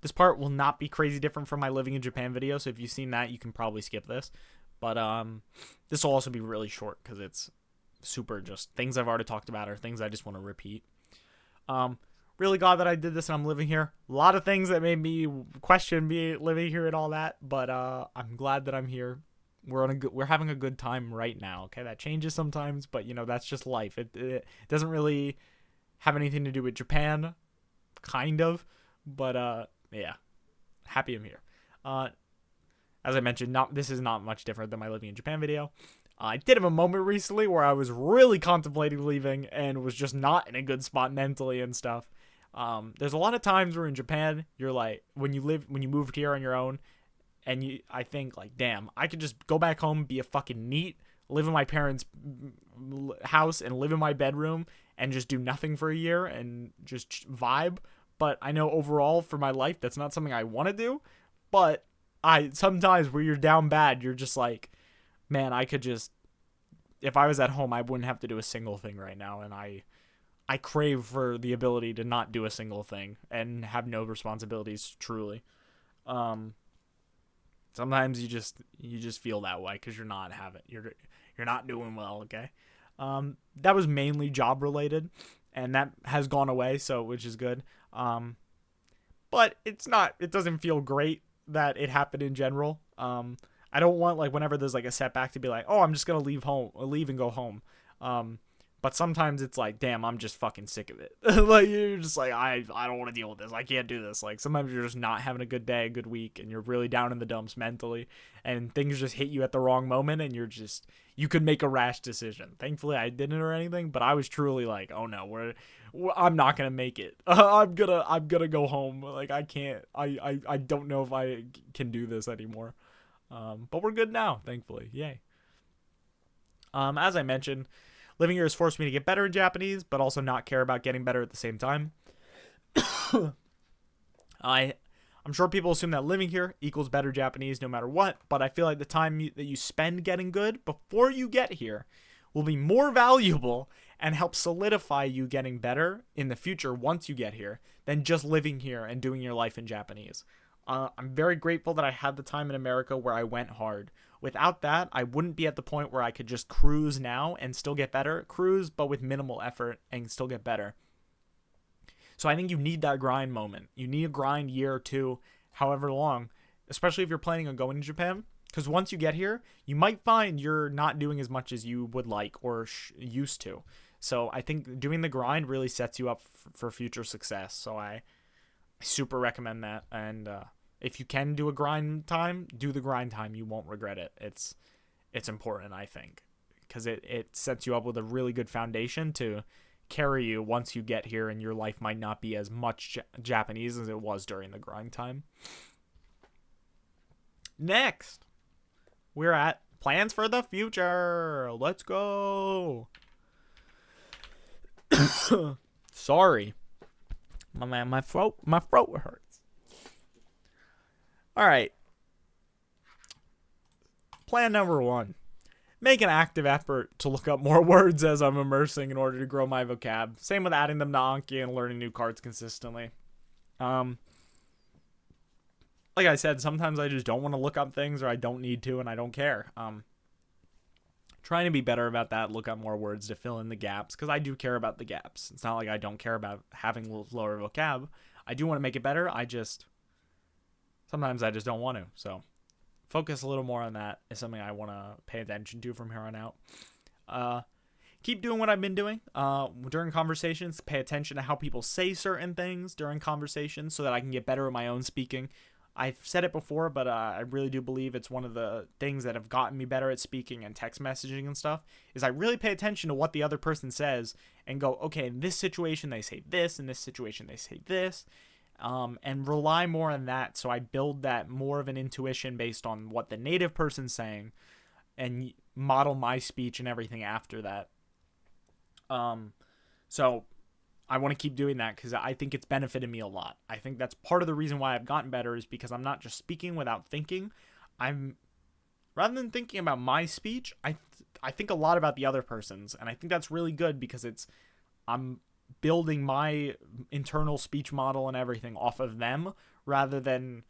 This part will not be crazy different from my living in Japan video, so if you've seen that, you can probably skip this. But this will also be really short because it's super just things I've already talked about or things I just want to repeat. Really glad that I did this and I'm living here. A lot of things that made me question me living here and all that, but I'm glad that I'm here. We're having a good time right now. Okay, that changes sometimes, but that's just life. It doesn't really have anything to do with Japan, kind of, but yeah, happy I'm here. As I mentioned, this is not much different than my living in Japan video. I did have a moment recently where I was really contemplating leaving and was just not in a good spot mentally and stuff. There's a lot of times where in Japan, you're like, when you moved here on your own, and I think like, damn, I could just go back home, be a fucking NEET, live in my parents' house and live in my bedroom and just do nothing for a year and just vibe. But I know overall for my life, that's not something I want to do. But sometimes where you're down bad, you're just like, man, I could just, if I was at home, I wouldn't have to do a single thing right now. And I crave for the ability to not do a single thing and have no responsibilities, truly. Sometimes you just feel that way because you're not doing well, okay? That was mainly job related, and that has gone away, which is good. But it doesn't feel great that it happened in general. I don't want, like, whenever there's like a setback to be like, oh, I'm just gonna leave and go home. But sometimes it's like, damn, I'm just fucking sick of it. Like, you're just like, I don't want to deal with this. I can't do this. Like, sometimes you're just not having a good day, a good week, and you're really down in the dumps mentally, and things just hit you at the wrong moment, and you could make a rash decision. Thankfully, I didn't or anything, but I was truly like, oh no, I'm not gonna make it. I'm gonna go home. Like, I can't. I don't know if I can do this anymore. But we're good now, thankfully. Yay. As I mentioned, living here has forced me to get better in Japanese, but also not care about getting better at the same time. I'm sure people assume that living here equals better Japanese no matter what, but I feel like the time that you spend getting good before you get here will be more valuable and help solidify you getting better in the future once you get here than just living here and doing your life in Japanese. I'm very grateful that I had the time in America where I went hard. Without that, I wouldn't be at the point where I could just cruise now and still get better. Cruise, but with minimal effort and still get better. So I think you need that grind moment. You need a grind year or two, however long, especially if you're planning on going to Japan. Because once you get here, you might find you're not doing as much as you would like or used to. So I think doing the grind really sets you up for future success. So I super recommend that. And if you can do a grind time, do the grind time. You won't regret it. It's important, I think, because it sets you up with a really good foundation to carry you once you get here, and your life might not be as much Japanese as it was during the grind time. Next, we're at plans for the future. Let's go. Sorry. My throat hurts. All right. Plan number 1. Make an active effort to look up more words as I'm immersing in order to grow my vocab. Same with adding them to Anki and learning new cards consistently. Like I said, sometimes I just don't want to look up things, or I don't need to, and I don't care. Trying to be better about that, look up more words to fill in the gaps, because I do care about the gaps. It's not like I don't care about having lower vocab. I do want to make it better. Sometimes I just don't want to. So focus a little more on that is something I want to pay attention to from here on out. Keep doing what I've been doing during conversations. Pay attention to how people say certain things during conversations so that I can get better at my own speaking. I've said it before, but I really do believe it's one of the things that have gotten me better at speaking and text messaging and stuff, is I really pay attention to what the other person says and go, okay, in this situation they say this, in this situation they say this. and rely more on that. So I build that more of an intuition based on what the native person's saying, and model my speech and everything after that. So I want to keep doing that because I think it's benefited me a lot. I think that's part of the reason why I've gotten better, is because I'm not just speaking without thinking. Rather than thinking about my speech, I think a lot about the other person's, and I think that's really good because I'm building my internal speech model and everything off of them rather than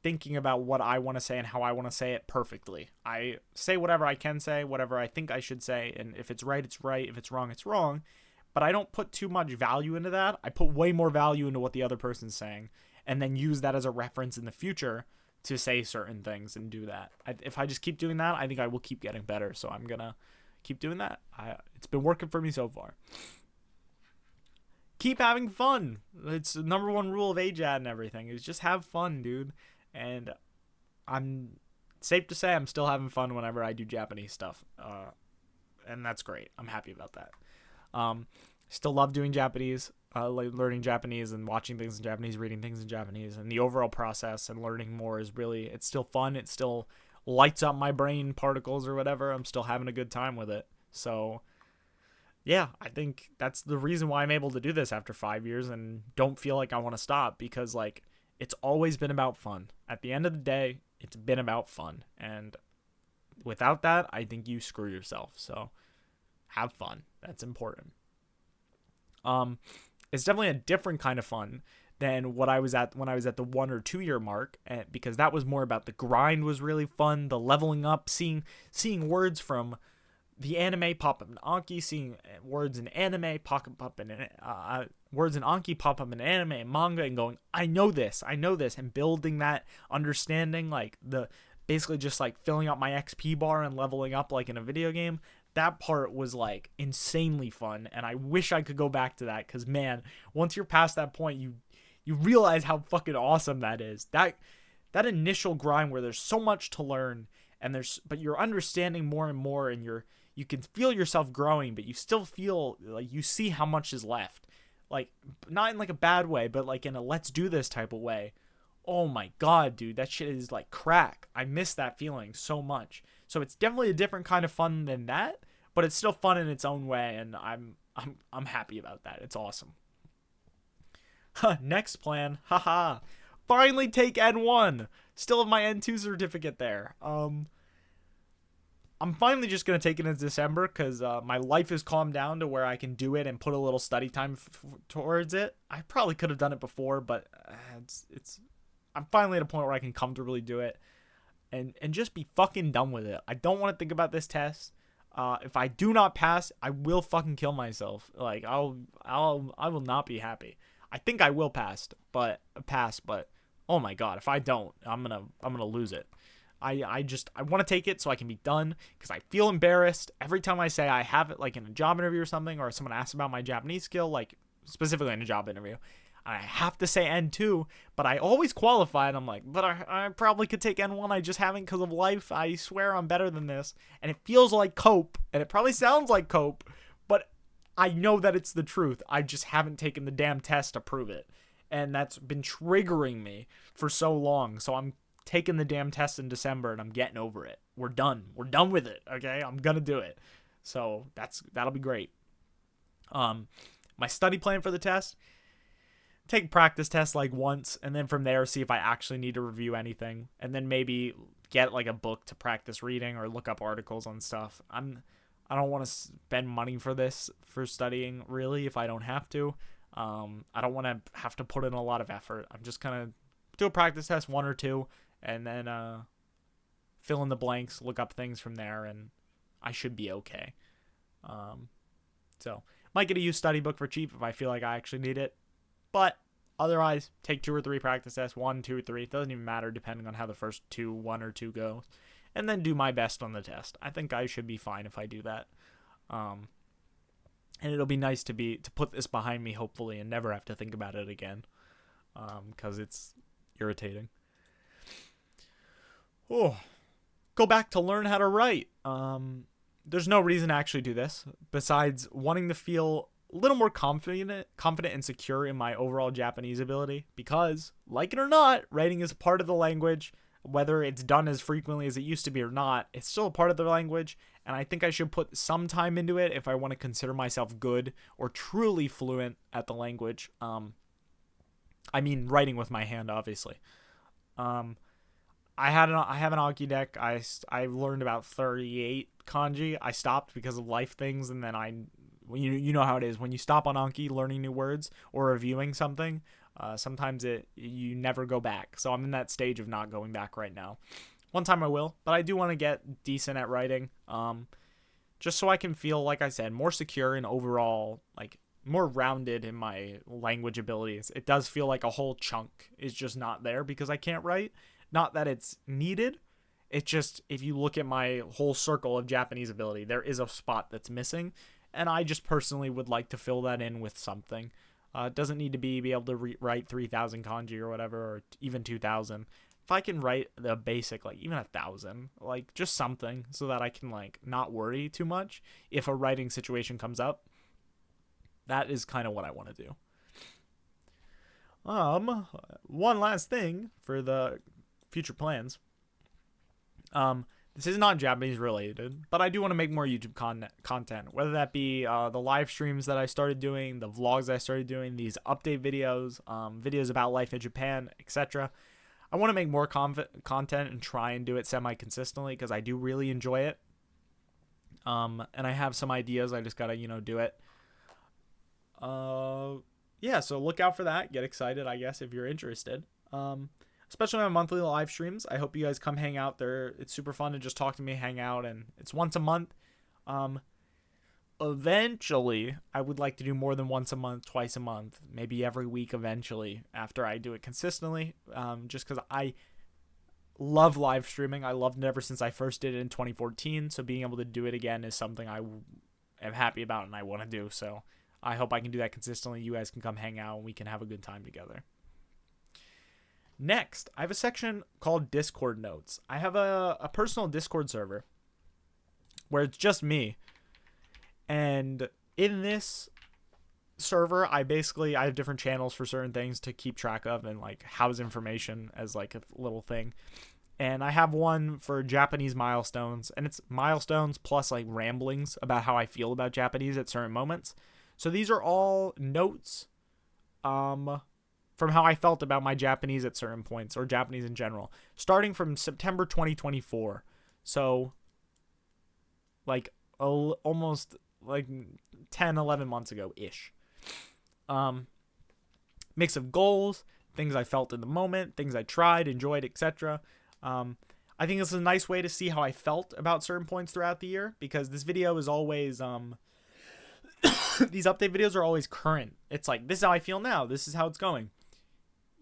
thinking about what I want to say and how I want to say it perfectly. I say whatever I can say, whatever I think I should say, and if it's right, it's right. If it's wrong, it's wrong. But I don't put too much value into that. I put way more value into what the other person's saying, and then use that as a reference in the future to say certain things and do that. If I just keep doing that, I think I will keep getting better. So I'm gonna keep doing that. It's been working for me so far. Keep having fun. It's the number one rule of AJATT and everything, is just have fun, dude. And I'm safe to say I'm still having fun whenever I do Japanese stuff. And that's great. I'm happy about that. Still love doing Japanese, like learning Japanese and watching things in Japanese, reading things in Japanese, and the overall process and learning more is really, it's still fun. It still lights up my brain particles or whatever. I'm still having a good time with it. So yeah, I think that's the reason why I'm able to do this after 5 years and don't feel like I want to stop, because like it's always been about fun. At the end of the day, it's been about fun. And without that, I think you screw yourself. So have fun. That's important. It's definitely a different kind of fun than what I was at when I was at the 1 or 2 year mark, because that was more about the grind was really fun, the leveling up, seeing words from the anime pop up in Anki, seeing words in anime pop up in words in Anki pop up in anime and manga, and going, I know this, and building that understanding, like basically just like filling up my XP bar and leveling up like in a video game. That part was like insanely fun, and I wish I could go back to that, because man, once you're past that point, you realize how fucking awesome that is. That initial grind where there's so much to learn, and but you're understanding more and more, and you can feel yourself growing, but you still feel like you see how much is left. Like, not in like a bad way, but like in a let's do this type of way. Oh my god, dude, that shit is like crack. I miss that feeling so much. So it's definitely a different kind of fun than that, but it's still fun in its own way, and I'm happy about that. It's awesome. Next plan, haha. Finally take N1. Still have my N2 certificate there. I'm finally just going to take it in December, because my life has calmed down to where I can do it and put a little study time towards it. I probably could have done it before, but I'm finally at a point where I can comfortably do it and just be fucking done with it. I don't want to think about this test. If I do not pass, I will fucking kill myself. Like I will not be happy. I think I will pass, but oh my god, if I don't, I'm gonna lose it. I want to take it so I can be done, because I feel embarrassed every time I say I have it, like in a job interview or something, or someone asks about my Japanese skill, like specifically in a job interview. I have to say N2, but I always qualify, and I'm like, but I probably could take N1, I just haven't because of life. I swear I'm better than this. And it feels like cope, and it probably sounds like cope, but I know that it's the truth. I just haven't taken the damn test to prove it. And that's been triggering me for so long. So I'm taking the damn test in December, and I'm getting over it. We're done. We're done with it, okay? I'm gonna do it. So that'll be great. My study plan for the test: take practice tests like once, and then from there see if I actually need to review anything, and then maybe get like a book to practice reading or look up articles on stuff. I don't want to spend money for studying, really, if I don't have to. I don't want to have to put in a lot of effort. I'm just gonna do a practice test, 1 or 2, and then fill in the blanks, look up things from there, and I should be okay. So might get a used study book for cheap if I feel like I actually need it. But otherwise, take 2 or 3 practice tests, 1, 2, 3. It doesn't even matter depending on how the first 1 or 2 goes. And then do my best on the test. I think I should be fine if I do that. And it'll be nice to put this behind me, hopefully, and never have to think about it again. Because it's irritating. Oh, go back to learn how to write. There's no reason to actually do this besides wanting to feel a little more confident and secure in my overall Japanese ability because, like it or not, writing is a part of the language. Whether it's done as frequently as it used to be or not, it's still a part of the language, and I think I should put some time into it if I want to consider myself good or truly fluent at the language. I mean, writing with my hand, obviously. I have an Anki deck. I learned about 38 kanji. I stopped because of life things, and then you know how it is when you stop on Anki learning new words or reviewing something. Sometimes you never go back. So I'm in that stage of not going back right now. One time I will, but I do want to get decent at writing. Just so I can feel, like I said, more secure and overall, like, more rounded in my language abilities. It does feel like a whole chunk is just not there because I can't write. Not that it's needed. It's just, if you look at my whole circle of Japanese ability, there is a spot that's missing. And I just personally would like to fill that in with something. It doesn't need to be able to write 3,000 kanji or whatever, or even 2,000. If I can write the basic, like even 1,000, like just something so that I can like not worry too much if a writing situation comes up, that is kind of what I want to do. One last thing for the future plans. This is not Japanese related, but I do want to make more YouTube content, whether that be the live streams that I started doing, the vlogs I started doing, these update videos, videos about life in Japan, etc. I want to make more content and try and do it semi-consistently because I do really enjoy it. And I have some ideas. I just got to, do it. Yeah, so look out for that. Get excited, I guess, if you're interested. Especially my monthly live streams. I hope you guys come hang out there. It's super fun to just talk to me, hang out, and it's once a month. Eventually, I would like to do more than once a month, twice a month, maybe every week eventually after I do it consistently. Just because I love live streaming. I loved it ever since I first did it in 2014. So being able to do it again is something I am happy about and I want to do. So I hope I can do that consistently. You guys can come hang out and we can have a good time together. Next, I have a section called Discord Notes. I have a personal Discord server where it's just me. And in this server, I have different channels for certain things to keep track of and like house information as like a little thing. And I have one for Japanese milestones, and it's milestones plus like ramblings about how I feel about Japanese at certain moments. So these are all notes from how I felt about my Japanese at certain points, or Japanese in general, starting from September 2024. So like almost like 10, 11 months ago-ish. Mix of goals, things I felt in the moment, things I tried, enjoyed, etc. I think this is a nice way to see how I felt about certain points throughout the year, because this video is always these update videos are always current. It's like, this is how I feel now, this is how it's going.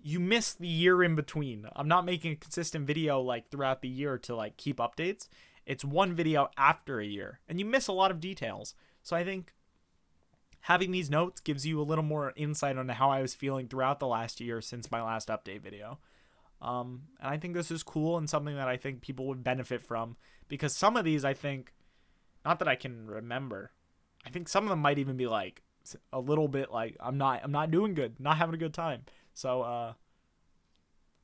You miss the year in between. I'm not making a consistent video like throughout the year to like keep updates. It's one video after a year, and you miss a lot of details. So I think having these notes gives you a little more insight on how I was feeling throughout the last year since my last update video. And I think this is cool and something that I think people would benefit from, because some of these, I think, not that I can remember, I think some of them might even be like a little bit like I'm not doing good, not having a good time. So I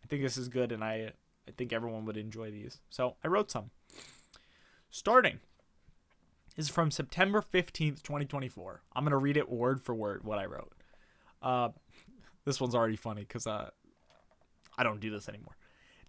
think this is good, and I think everyone would enjoy these. So I wrote some. Starting is from September 15th, 2024. I'm going to read it word for word what I wrote. This one's already funny because I don't do this anymore.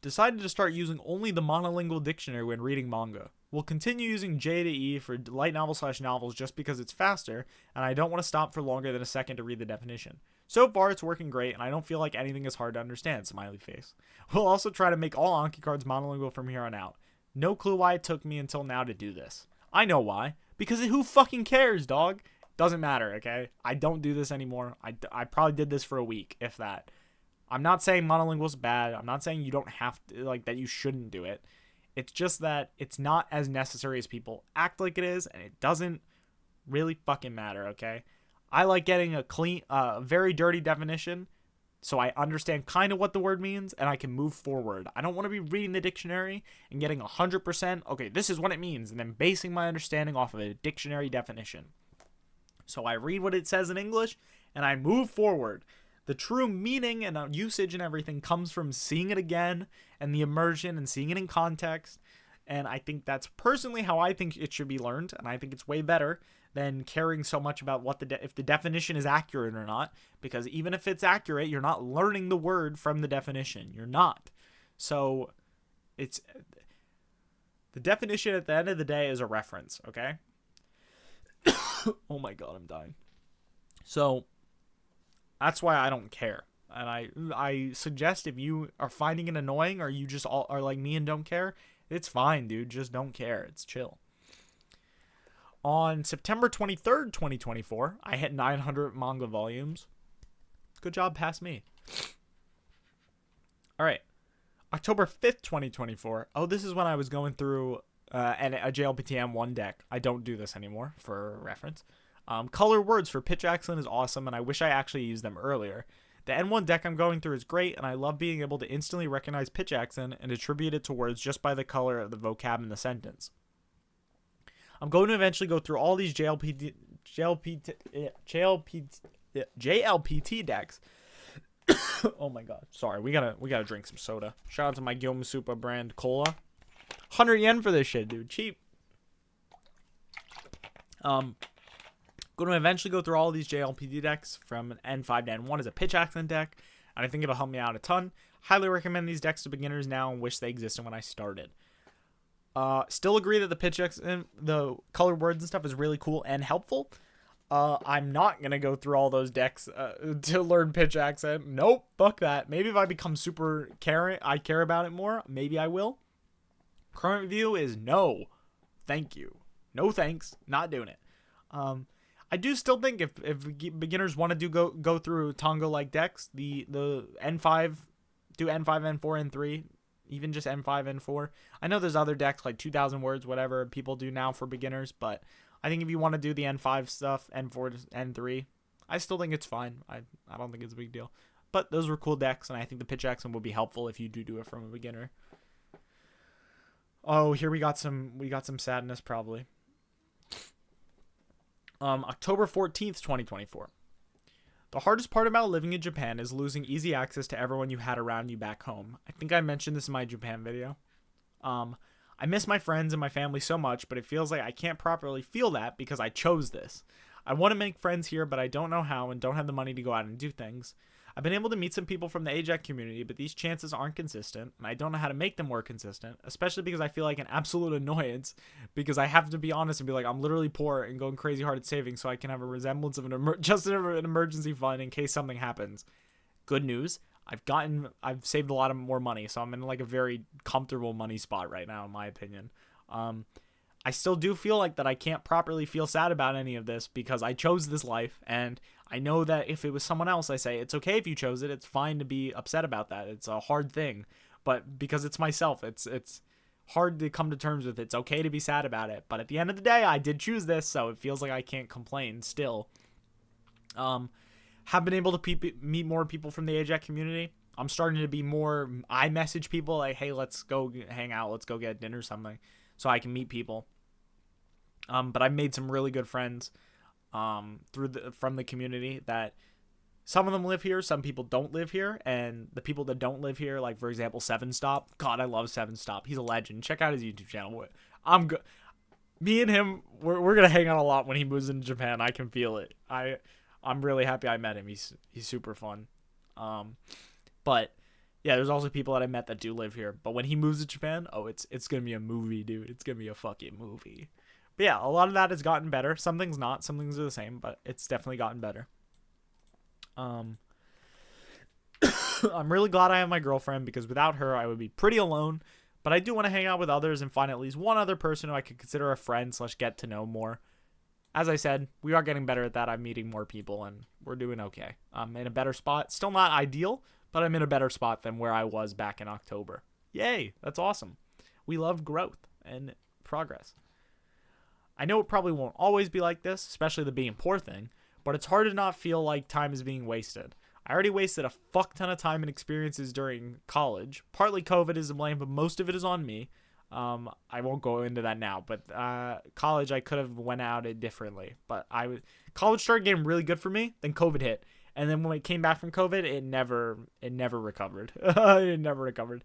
Decided to start using only the monolingual dictionary when reading manga. We'll continue using J to E for light novels just because it's faster, and I don't want to stop for longer than a second to read the definition. So far, it's working great, and I don't feel like anything is hard to understand, smiley face. We'll also try to make all Anki cards monolingual from here on out. No clue why it took me until now to do this. I know why. Because who fucking cares, dog? Doesn't matter, okay? I don't do this anymore. I probably did this for a week, if that. I'm not saying monolingual is bad. I'm not saying you don't have to, like, that you shouldn't do it. It's just that it's not as necessary as people act like it is, and it doesn't really fucking matter, okay? I like getting a clean, very dirty definition, so I understand kind of what the word means, and I can move forward. I don't want to be reading the dictionary and getting 100%, okay, this is what it means, and then basing my understanding off of a dictionary definition. So I read what it says in English and I move forward. The true meaning and usage and everything comes from seeing it again and the immersion and seeing it in context. And I think that's personally how I think it should be learned. And I think it's way better than caring so much about what if the definition is accurate or not. Because even if it's accurate, you're not learning the word from the definition. You're not. So it's the definition at the end of the day is a reference, okay? Oh my god, I'm dying. So that's why I don't care. And I suggest if you are finding it annoying or you just all are like me and don't care, it's fine, dude. Just don't care. It's chill. On September 23rd, 2024, I hit 900 manga volumes. Good job, past me. All right. October 5th, 2024. Oh, this is when I was going through a JLPT M1 deck. I don't do this anymore for reference. Color words for pitch accent is awesome, and I wish I actually used them earlier. The N1 deck I'm going through is great, and I love being able to instantly recognize pitch accent and attribute it to words just by the color of the vocab in the sentence. I'm going to eventually go through all these JLPT decks. Oh my god. Sorry, we gotta drink some soda. Shout out to my Gyomu Super brand cola. 100 yen for this shit, dude. Cheap. Going to eventually go through all of these JLPT decks from an N5 to N1 as a pitch accent deck, and I think it'll help me out a ton. Highly recommend these decks to beginners now and wish they existed when I started. Still agree that the pitch accent, the color words and stuff is really cool and helpful. I'm not going to go through all those decks to learn pitch accent. Nope, fuck that. Maybe if I become super I care about it more, maybe I will. Current view is no. Thank you. No thanks. Not doing it. I do still think if beginners want to go through Tonga-like decks, the N5, do N5, N4, N3, even just N5, N4. I know there's other decks like 2,000 words, whatever people do now for beginners, but I think if you want to do the N5 stuff, N4, N3, I still think it's fine. I don't think it's a big deal. But those were cool decks, and I think the pitch accent will be helpful if you do it from a beginner. Oh, here we got some sadness probably. October 14th, 2024. The hardest part about living in Japan is losing easy access to everyone you had around you back home. I think I mentioned this in my Japan video. I miss my friends and my family so much, but it feels like I can't properly feel that because I chose this. I want to make friends here, but I don't know how and don't have the money to go out and do things. I've been able to meet some people from the AJATT community, but these chances aren't consistent, and I don't know how to make them more consistent, especially because I feel like an absolute annoyance, because I have to be honest and be like, I'm literally poor and going crazy hard at saving so I can have a resemblance of an emergency fund in case something happens. Good news, I've saved a lot of more money, so I'm in like a very comfortable money spot right now, in my opinion. I still do feel like that I can't properly feel sad about any of this because I chose this life, and I know that if it was someone else, I say, it's okay if you chose it. It's fine to be upset about that. It's a hard thing. But because it's myself, it's hard to come to terms with. It's okay to be sad about it. But at the end of the day, I did choose this, so it feels like I can't complain still. Have been able to meet more people from the AJACK community. I'm starting to be more, I message people like, hey, let's go hang out. Let's go get dinner or something so I can meet people. But I've made some really good friends from the community that some of them live here, some people don't live here, and the people that don't live here, like for example 7Stop, God, I love 7Stop. He's a legend. Check out his YouTube channel. Me and him, we're gonna hang out a lot when he moves into Japan. I can feel it. I'm really happy I met him. He's super fun. But yeah, there's also people that I met that do live here. But when he moves to Japan, oh, it's gonna be a movie, dude. It's gonna be a fucking movie. But yeah, a lot of that has gotten better. Some things not. Some things are the same, but it's definitely gotten better. I'm really glad I have my girlfriend because without her, I would be pretty alone. But I do want to hang out with others and find at least one other person who I could consider a friend / get to know more. As I said, we are getting better at that. I'm meeting more people, and we're doing okay. I'm in a better spot. Still not ideal, but I'm in a better spot than where I was back in October. Yay, that's awesome. We love growth and progress. I know it probably won't always be like this, especially the being poor thing, but it's hard to not feel like time is being wasted. I already wasted a fuck ton of time and experiences during college. Partly COVID is to blame, but most of it is on me. I won't go into that now, but college I could have went out it differently. But college started getting really good for me. Then COVID hit, and then when I came back from COVID, it never recovered. It never recovered,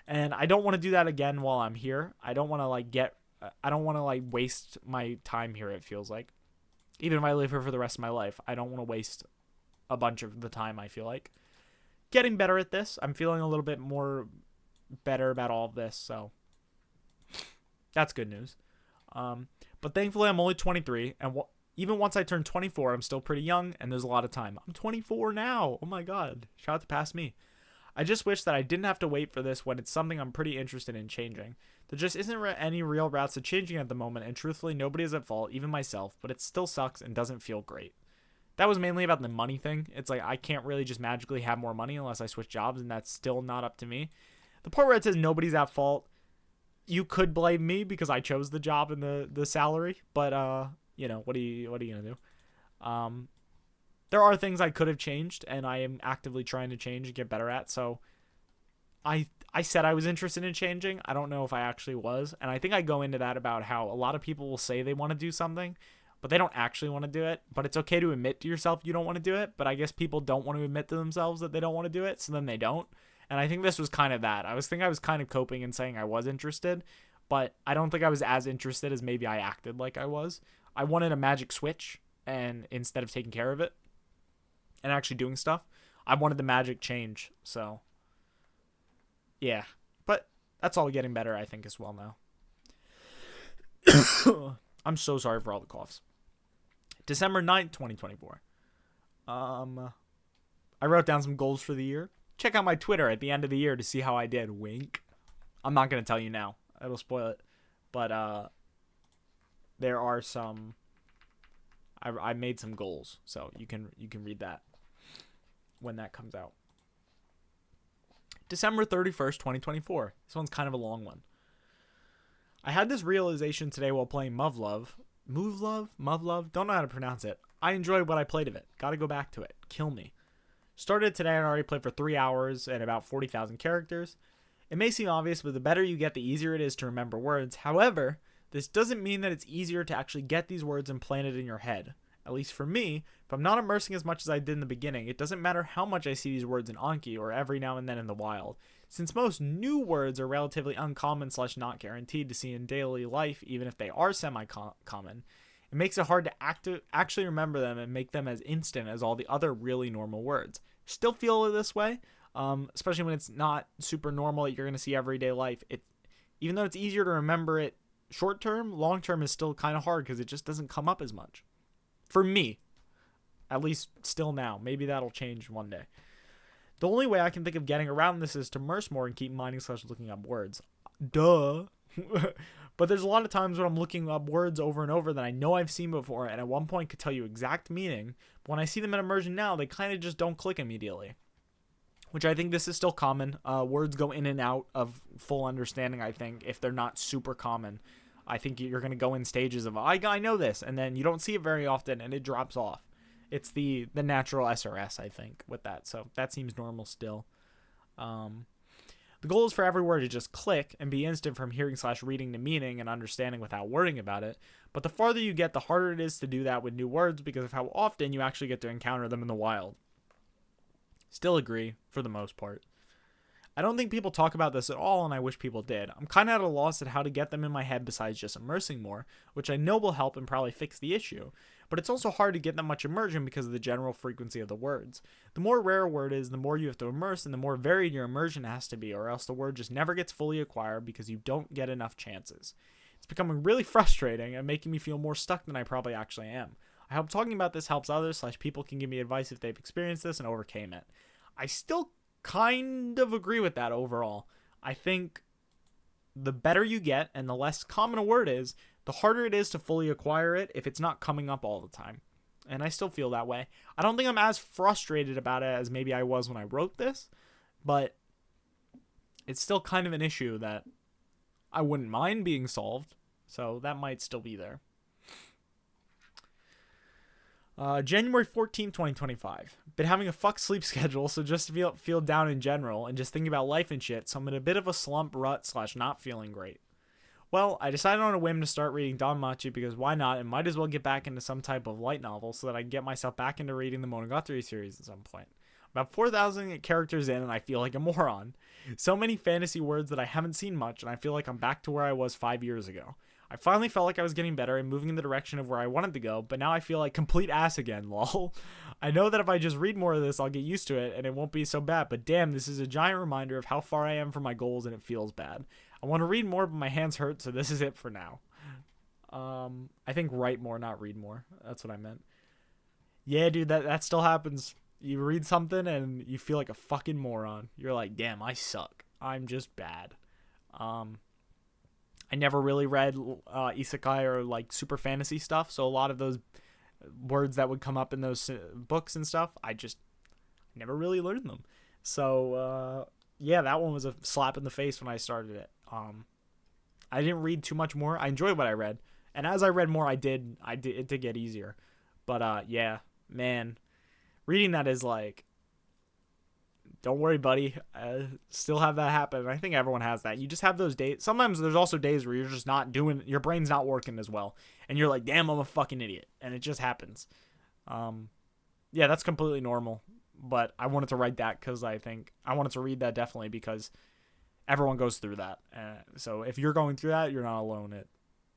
and I don't want to do that again while I'm here. I don't want to waste my time here. It feels like, even if I live here for the rest of my life, I don't want to waste a bunch of the time. I feel like getting better at this. I'm feeling a little bit more better about all of this, so that's good news. But thankfully, I'm only 23, and even once I turn 24, I'm still pretty young, and there's a lot of time. I'm 24 now. Oh my god. Shout out to past me. I just wish that I didn't have to wait for this when it's something I'm pretty interested in changing. There just isn't any real routes to changing at the moment, and truthfully, nobody is at fault, even myself, but it still sucks and doesn't feel great. That was mainly about the money thing. It's like I can't really just magically have more money unless I switch jobs, and that's still not up to me. The part where it says nobody's at fault, you could blame me because I chose the job and the salary, but what are you gonna do? There are things I could have changed, and I am actively trying to change and get better at. So I said I was interested in changing. I don't know if I actually was, and I think I go into that about how a lot of people will say they want to do something, but they don't actually want to do it. But it's okay to admit to yourself you don't want to do it, but I guess people don't want to admit to themselves that they don't want to do it, so then they don't. And I think this was kind of that. I was kind of coping and saying I was interested, but I don't think I was as interested as maybe I acted like I was. I wanted a magic switch, and instead of taking care of it and actually doing stuff, I wanted the magic change. So, yeah. But that's all getting better, I think, as well now. I'm so sorry for all the coughs. December 9th, 2024. I wrote down some goals for the year. Check out my Twitter at the end of the year to see how I did. Wink. I'm not going to tell you now. It'll spoil it. But there are some... I made some goals, so you can read that when that comes out. December 31st, 2024. This one's kind of a long one. I had this realization today while playing Muv Love? Don't know how to pronounce it. I enjoyed what I played of it. Gotta go back to it. Kill me. Started today and already played for 3 hours and about 40,000 characters. It may seem obvious, but the better you get, the easier it is to remember words. However, this doesn't mean that it's easier to actually get these words implanted in your head. At least for me, if I'm not immersing as much as I did in the beginning, it doesn't matter how much I see these words in Anki or every now and then in the wild. Since most new words are relatively uncommon / not guaranteed to see in daily life, even if they are semi-common, it makes it hard to actually remember them and make them as instant as all the other really normal words. Still feel this way, especially when it's not super normal that you're going to see everyday life. Even though it's easier to remember it short term, long term is still kind of hard because it just doesn't come up as much. For me, at least still now. Maybe that'll change one day. The only way I can think of getting around this is to immerse more and keep mining / looking up words. Duh. But there's a lot of times when I'm looking up words over and over that I know I've seen before and at one point could tell you exact meaning. But when I see them in immersion now, they kind of just don't click immediately. Which I think this is still common. Words go in and out of full understanding, I think, if they're not super common. I think you're going to go in stages of, I know this, and then you don't see it very often, and it drops off. It's the natural SRS, I think, with that. So that seems normal still. The goal is for every word to just click and be instant from hearing / reading to meaning and understanding without worrying about it. But the farther you get, the harder it is to do that with new words because of how often you actually get to encounter them in the wild. Still agree, for the most part. I don't think people talk about this at all, and I wish people did. I'm kind of at a loss at how to get them in my head besides just immersing more, which I know will help and probably fix the issue. But it's also hard to get that much immersion because of the general frequency of the words. The more rare a word is, the more you have to immerse, and the more varied your immersion has to be, or else the word just never gets fully acquired because you don't get enough chances. It's becoming really frustrating and making me feel more stuck than I probably actually am. I hope talking about this helps others / people can give me advice if they've experienced this and overcame it. I still kind of agree with that overall. I think the better you get and the less common a word is, the harder it is to fully acquire it if it's not coming up all the time. And I still feel that way. I don't think I'm as frustrated about it as maybe I was when I wrote this, but it's still kind of an issue that I wouldn't mind being solved, so that might still be there. January 14th, 2025. Been having a fuck sleep schedule, so just feel down in general and just thinking about life and shit, so I'm in a bit of a slump rut / not feeling great. Well, I decided on a whim to start reading Danmachi because why not? And might as well get back into some type of light novel so that I can get myself back into reading the Monogatari series at some point. About 4,000 characters in and I feel like a moron. So many fantasy words that I haven't seen much and I feel like I'm back to where I was 5 years ago. I finally felt like I was getting better and moving in the direction of where I wanted to go, but now I feel like complete ass again, lol. I know that if I just read more of this, I'll get used to it and it won't be so bad, but damn, this is a giant reminder of how far I am from my goals and it feels bad. I want to read more, but my hands hurt, so this is it for now. I think write more, not read more. That's what I meant. Yeah, dude, that still happens. You read something and you feel like a fucking moron. You're like, damn, I suck. I'm just bad. I never really read isekai or like super fantasy stuff, so a lot of those words that would come up in those books and stuff, I never really learned them. So yeah, that one was a slap in the face when I started it. I didn't read too much more. I enjoyed what I read, and as I read more, it did get easier. But yeah, man, reading that is like, don't worry, buddy. Still have that happen. I think everyone has that. You just have those days. Sometimes there's also days where you're just not doing, your brain's not working as well. And you're like, damn, I'm a fucking idiot. And it just happens. Yeah, that's completely normal. But I wanted to write that because I wanted to read that definitely because everyone goes through that. So if you're going through that, you're not alone.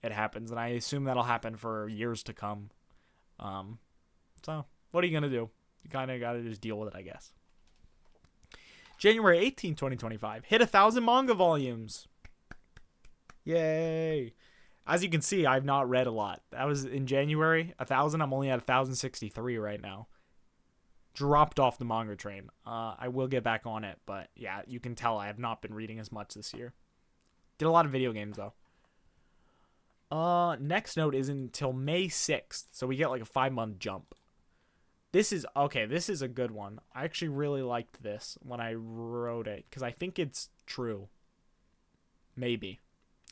It happens. And I assume that'll happen for years to come. So what are you going to do? You kind of got to just deal with it, I guess. January 18, 2025. Hit 1,000 manga volumes. Yay. As you can see, I've not read a lot. That was in January. 1,000. I'm only at 1,063 right now. Dropped off the manga train. I will get back on it. But yeah, you can tell I have not been reading as much this year. Did a lot of video games, though. Next note is until May 6th. So we get like a 5-month jump. This is a good one. I actually really liked this when I wrote it because I think it's true. Maybe.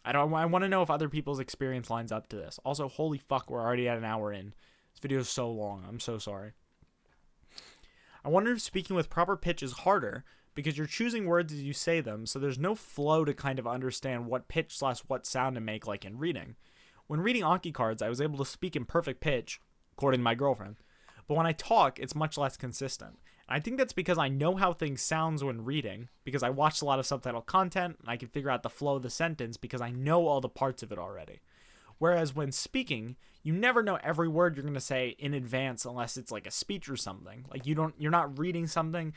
I want to know if other people's experience lines up to this. Also, holy fuck, we're already at an hour in. This video is so long. I'm so sorry. I wonder if speaking with proper pitch is harder because you're choosing words as you say them, so there's no flow to kind of understand what pitch / what sound to make like in reading. When reading Anki cards, I was able to speak in perfect pitch, according to my girlfriend. But when I talk, it's much less consistent. And I think that's because I know how things sounds when reading, because I watched a lot of subtitle content, and I can figure out the flow of the sentence because I know all the parts of it already. Whereas when speaking, you never know every word you're going to say in advance unless it's like a speech or something. Like you're not reading something.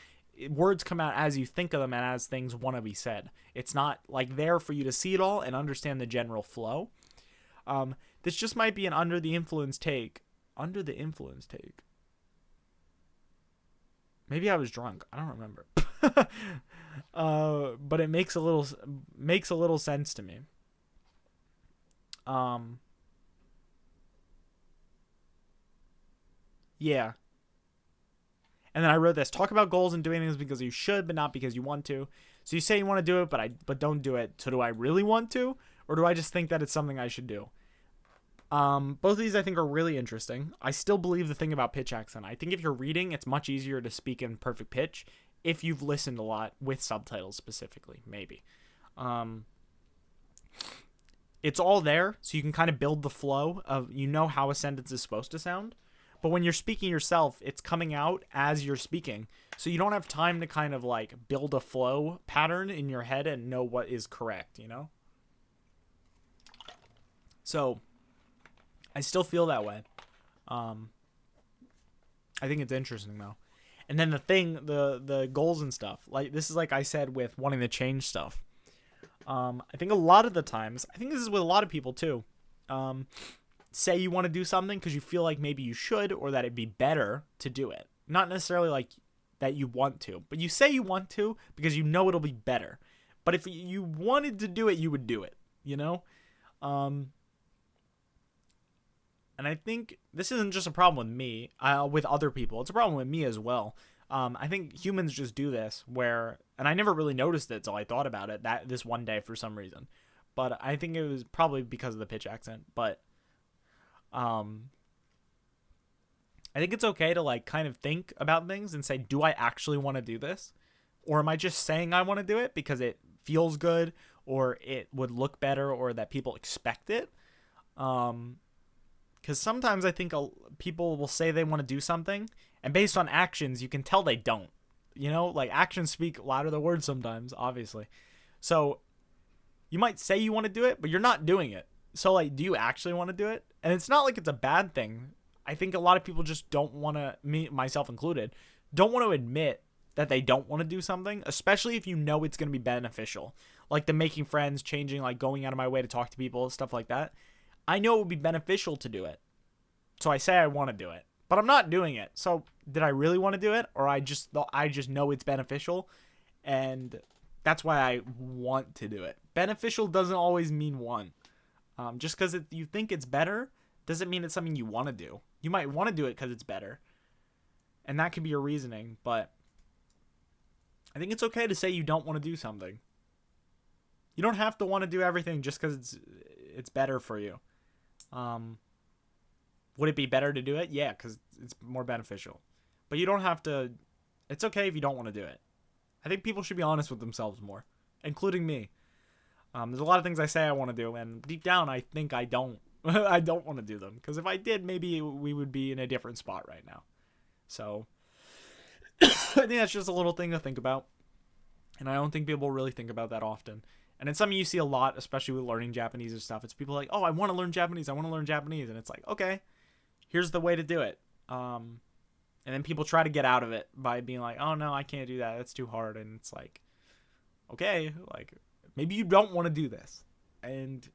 Words come out as you think of them and as things want to be said. It's not like there for you to see it all and understand the general flow. This just might be an under the influence take. Under the influence take. Maybe I was drunk. I don't remember. But it makes a little sense to me. Yeah. And then I wrote this: talk about goals and doing things because you should, but not because you want to. So you say you want to do it, but don't do it. So do I really want to, or do I just think that it's something I should do? Both of these I think are really interesting. I still believe the thing about pitch accent. I think if you're reading, it's much easier to speak in perfect pitch if you've listened a lot with subtitles specifically, maybe. It's all there, so you can kind of build the flow of, how a sentence is supposed to sound. But when you're speaking yourself, it's coming out as you're speaking. So you don't have time to kind of like build a flow pattern in your head and know what is correct, So I still feel that way. I think it's interesting though. And then the goals and stuff, like this is like I said with wanting to change stuff. I think a lot of the times, I think this is with a lot of people too. Say you want to do something because you feel like maybe you should, or that it'd be better to do it. Not necessarily like that you want to, but you say you want to because you know it'll be better. But if you wanted to do it, you would do it, And I think this isn't just a problem with me, with other people. It's a problem with me as well. I think humans just do this and I never really noticed it until I thought about it this one day for some reason. But I think it was probably because of the pitch accent. But I think it's okay to like kind of think about things and say, do I actually want to do this? Or am I just saying I want to do it because it feels good or it would look better, or that people expect it. Because sometimes I think people will say they want to do something, and based on actions, you can tell they don't. You know, like actions speak louder than words sometimes, obviously. So you might say you want to do it, but you're not doing it. So like, do you actually want to do it? And it's not like it's a bad thing. I think a lot of people just don't want to, me, myself included, don't want to admit that they don't want to do something, especially if you know it's going to be beneficial. Like the making friends, changing, like going out of my way to talk to people, stuff like that. I know it would be beneficial to do it. So I say I want to do it, but I'm not doing it. So did I really want to do it? Or I just know it's beneficial, and that's why I want to do it. Beneficial doesn't always mean one. Just because you think it's better doesn't mean it's something you want to do. You might want to do it because it's better, and that could be your reasoning, but I think it's okay to say you don't want to do something. You don't have to want to do everything just because it's better for you. Would it be better to do it? Yeah, because it's more beneficial. But you don't have to. It's okay if you don't want to do it. I think people should be honest with themselves more, including me. There's a lot of things I say I want to do, and deep down I think I don't. I don't want to do them, because if I did, maybe we would be in a different spot right now. So I think that's just a little thing to think about, and I don't think people really think about that often. And it's something you see a lot, especially with learning Japanese and stuff. It's people like, oh, I want to learn Japanese. And it's like, okay, here's the way to do it. And then people try to get out of it by being like, oh, no, I can't do that. That's too hard. And it's like, okay, like maybe you don't want to do this. And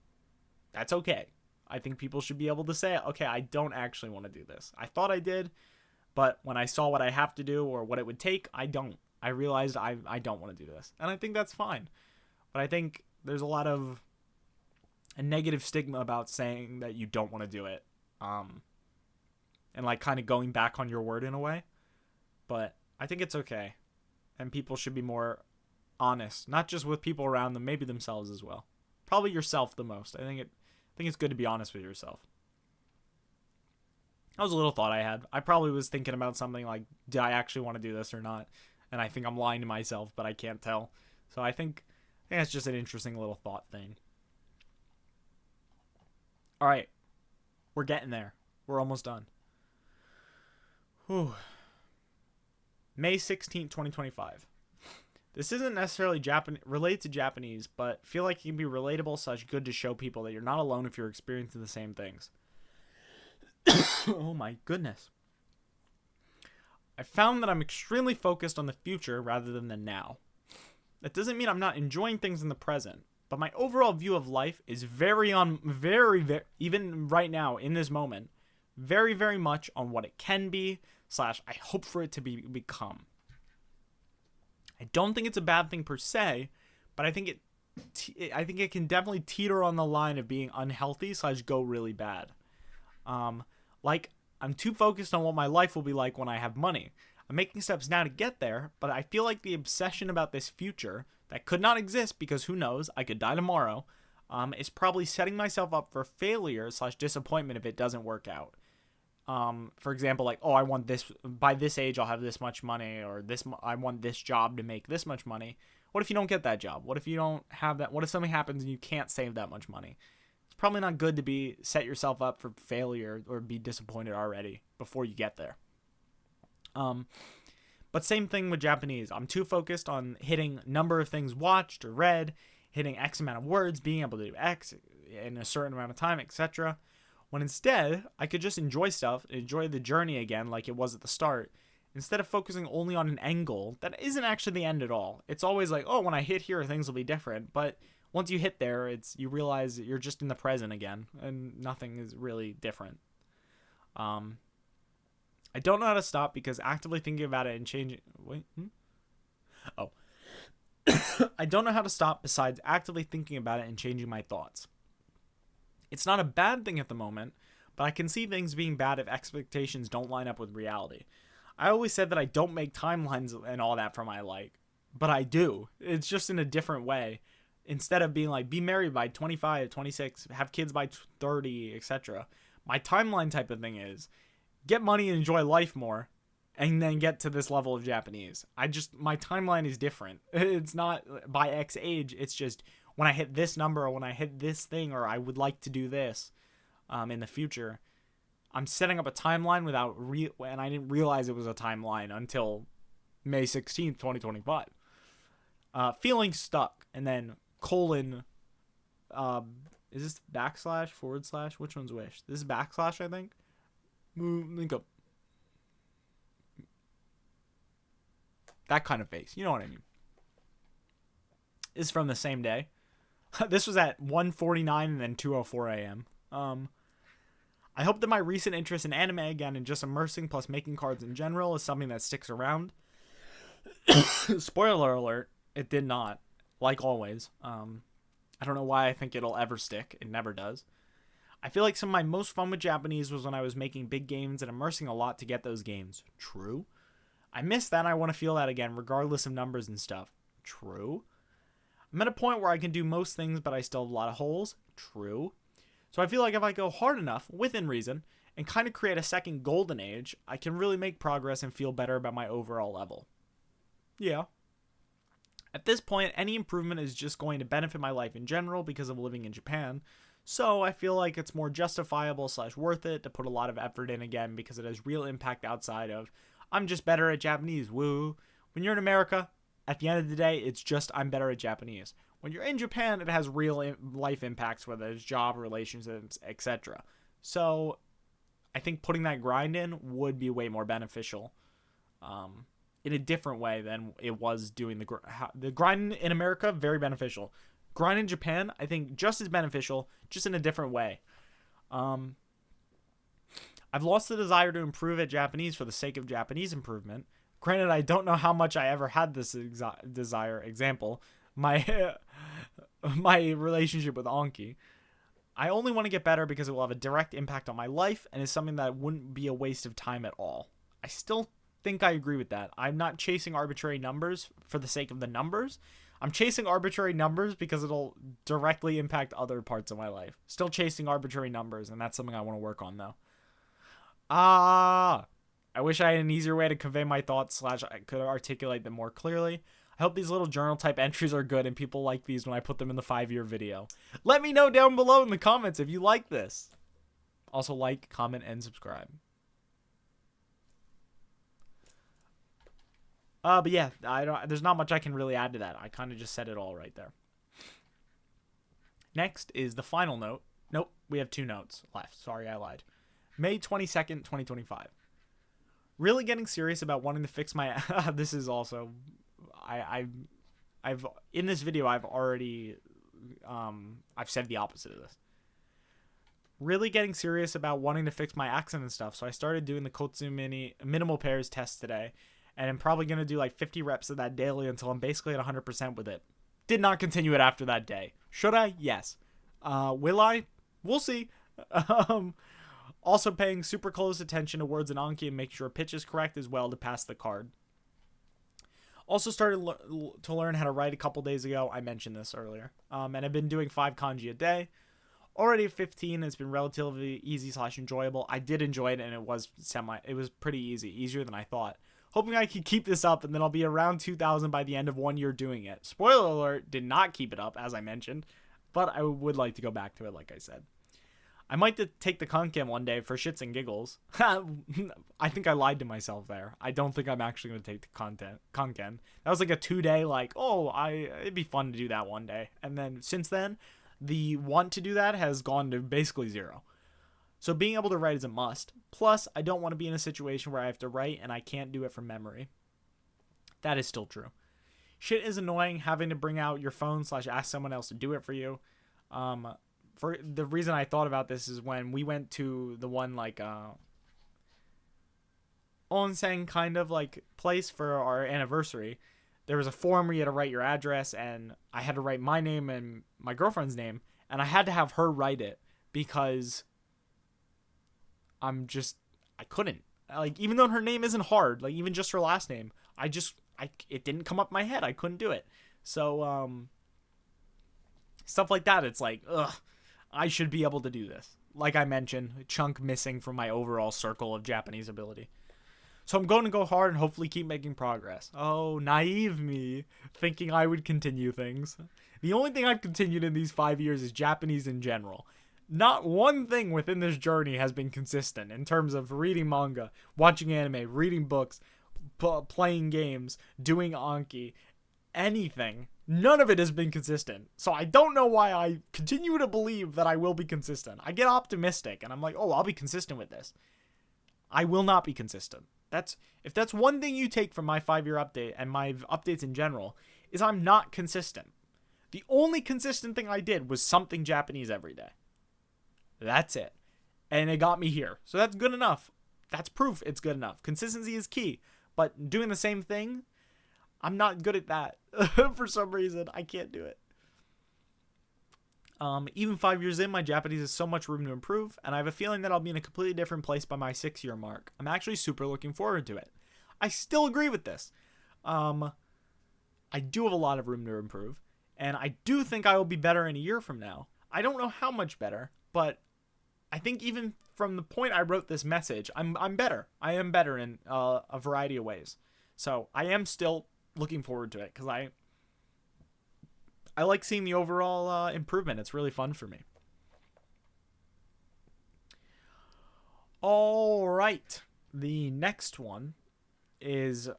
that's okay. I think people should be able to say, okay, I don't actually want to do this. I thought I did, but when I saw what I have to do or what it would take, I don't. I realized I don't want to do this. And I think that's fine. But I think there's a lot of a negative stigma about saying that you don't want to do it. And like kind of going back on your word in a way. But I think it's okay. And people should be more honest, not just with people around them, maybe themselves as well. Probably yourself the most. I think it's good to be honest with yourself. That was a little thought I had. I probably was thinking about something like, did I actually want to do this or not? And I think I'm lying to myself, but I can't tell. So I think that's just an interesting little thought thing. All right. We're getting there. We're almost done. Whew. May 16th, 2025. This isn't necessarily related to Japanese, but feel like it can be relatable / good to show people that you're not alone if you're experiencing the same things. Oh my goodness. I found that I'm extremely focused on the future rather than the now. That doesn't mean I'm not enjoying things in the present, but my overall view of life is very, even right now in this moment, very, very much on what it can be / I hope for it to become. I don't think it's a bad thing per se, but I think it can definitely teeter on the line of being unhealthy / go really bad. Like I'm too focused on what my life will be like when I have money. I'm making steps now to get there, but I feel like the obsession about this future that could not exist because who knows, I could die tomorrow, is probably setting myself up for failure / disappointment if it doesn't work out. For example, like, oh, I want this, by this age I'll have this much money, or I want this job to make this much money. What if you don't get that job? What if you don't have that? What if something happens and you can't save that much money? It's probably not good to set yourself up for failure or be disappointed already before you get there. But same thing with Japanese. I'm too focused on hitting number of things watched or read, hitting X amount of words, being able to do X in a certain amount of time, etc. When instead, I could just enjoy stuff, enjoy the journey again like it was at the start, instead of focusing only on an end goal that isn't actually the end at all. It's always like, oh, when I hit here, things will be different. But once you hit there, you realize that you're just in the present again, and nothing is really different. I don't know how to stop because actively thinking about it and changing... I don't know how to stop besides actively thinking about it and changing my thoughts. It's not a bad thing at the moment, but I can see things being bad if expectations don't line up with reality. I always said that I don't make timelines and all that for my life, but I do. It's just in a different way. Instead of being like, be married by 25, 26, have kids by 30, etc. My timeline type of thing is get money and enjoy life more, and then get to this level of Japanese. My timeline is different. It's not by X age, it's just when I hit this number, or when I hit this thing, or I would like to do this in the future. I'm setting up a timeline and I didn't realize it was a timeline until May 16th, 2025. Feeling stuck, and then colon, is this backslash, forward slash? Which one's which? This is backslash, I think. Link up. That kind of face. You know what I mean. This is from the same day. This was at 1:49 and then 2:04 a.m. I hope that my recent interest in anime again and just immersing plus making cards in general is something that sticks around. Spoiler alert, it did not. Like always. I don't know why I think it'll ever stick. It never does. I feel like some of my most fun with Japanese was when I was making big games and immersing a lot to get those games. True. I miss that and I want to feel that again, regardless of numbers and stuff. True. I'm at a point where I can do most things, but I still have a lot of holes. True. So I feel like if I go hard enough, within reason, and kind of create a second golden age, I can really make progress and feel better about my overall level. Yeah. At this point, any improvement is just going to benefit my life in general because of living in Japan. So I feel like it's more justifiable / worth it to put a lot of effort in again because it has real impact outside of, I'm just better at Japanese, woo. When you're in America, at the end of the day, it's just I'm better at Japanese. When you're in Japan, it has real life impacts, whether it's job, relationships, etc. So I think putting that grind in would be way more beneficial in a different way than it was doing the grind in America, very beneficial. Grind in Japan, I think just as beneficial, just in a different way. I've lost the desire to improve at Japanese for the sake of Japanese improvement. Granted, I don't know how much I ever had this desire. Example, my relationship with Anki. I only want to get better because it will have a direct impact on my life and is something that wouldn't be a waste of time at all. I still think I agree with that. I'm not chasing arbitrary numbers for the sake of the numbers. I'm chasing arbitrary numbers because it'll directly impact other parts of my life. Still chasing arbitrary numbers, and that's something I want to work on, though. I wish I had an easier way to convey my thoughts / I could articulate them more clearly. I hope these little journal type entries are good and people like these when I put them in the 5-year video. Let me know down below in the comments if you like this. Also like, comment, and subscribe. But yeah, there's not much I can really add to that. I kind of just said it all right there. Next is the final note. Nope, we have 2 notes left. Sorry, I lied. May 22nd, 2025. Really getting serious about wanting to fix my... This is also... I've in this video, I've already... I've said the opposite of this. Really getting serious about wanting to fix my accent and stuff, so I started doing the Kotsu minimal pairs test today. And I'm probably going to do like 50 reps of that daily until I'm basically at 100% with it. Did not continue it after that day. Should I? Yes. Will I? We'll see. Also paying super close attention to words in Anki and making sure pitch is correct as well to pass the card. Also started to learn how to write a couple days ago. I mentioned this earlier. And I've been doing 5 kanji a day. Already at 15, it's been relatively easy / enjoyable. I did enjoy it, and it was pretty easy. Easier than I thought. Hoping I can keep this up, and then I'll be around 2,000 by the end of 1 year doing it. Spoiler alert, did not keep it up, as I mentioned. But I would like to go back to it, like I said. I might take the Kanken one day for shits and giggles. I think I lied to myself there. I don't think I'm actually going to take the Kanken. That was like a 2-day, it'd be fun to do that one day. And then, since then, the want to do that has gone to basically 0. So being able to write is a must. Plus, I don't want to be in a situation where I have to write and I can't do it from memory. That is still true. Shit is annoying having to bring out your phone / ask someone else to do it for you. For the reason I thought about this is when we went to the one onsen kind of place for our anniversary. There was a form where you had to write your address, and I had to write my name and my girlfriend's name, and I had to have her write it because I couldn't. Even though her name isn't hard, even just her last name, it didn't come up my head. I couldn't do it. So, stuff like that, it's ugh, I should be able to do this. Like I mentioned, a chunk missing from my overall circle of Japanese ability. So I'm going to go hard and hopefully keep making progress. Oh, naive me, thinking I would continue things. The only thing I've continued in these 5 years is Japanese in general. Not one thing within this journey has been consistent in terms of reading manga, watching anime, reading books, playing games, doing Anki, anything. None of it has been consistent. So I don't know why I continue to believe that I will be consistent. I get optimistic and I'm like, oh, I'll be consistent with this. I will not be consistent. If that's one thing you take from my 5-year update and my updates in general, is I'm not consistent. The only consistent thing I did was something Japanese every day. That's it. And it got me here. So that's good enough. That's proof it's good enough. Consistency is key. But doing the same thing, I'm not good at that. For some reason, I can't do it. Even 5 years in, my Japanese has so much room to improve, and I have a feeling that I'll be in a completely different place by my 6-year mark. I'm actually super looking forward to it. I still agree with this. I do have a lot of room to improve, and I do think I will be better in a year from now. I don't know how much better, but I think even from the point I wrote this message, I'm better. I am better in a variety of ways. So I am still looking forward to it because I like seeing the overall improvement. It's really fun for me. All right. The next one is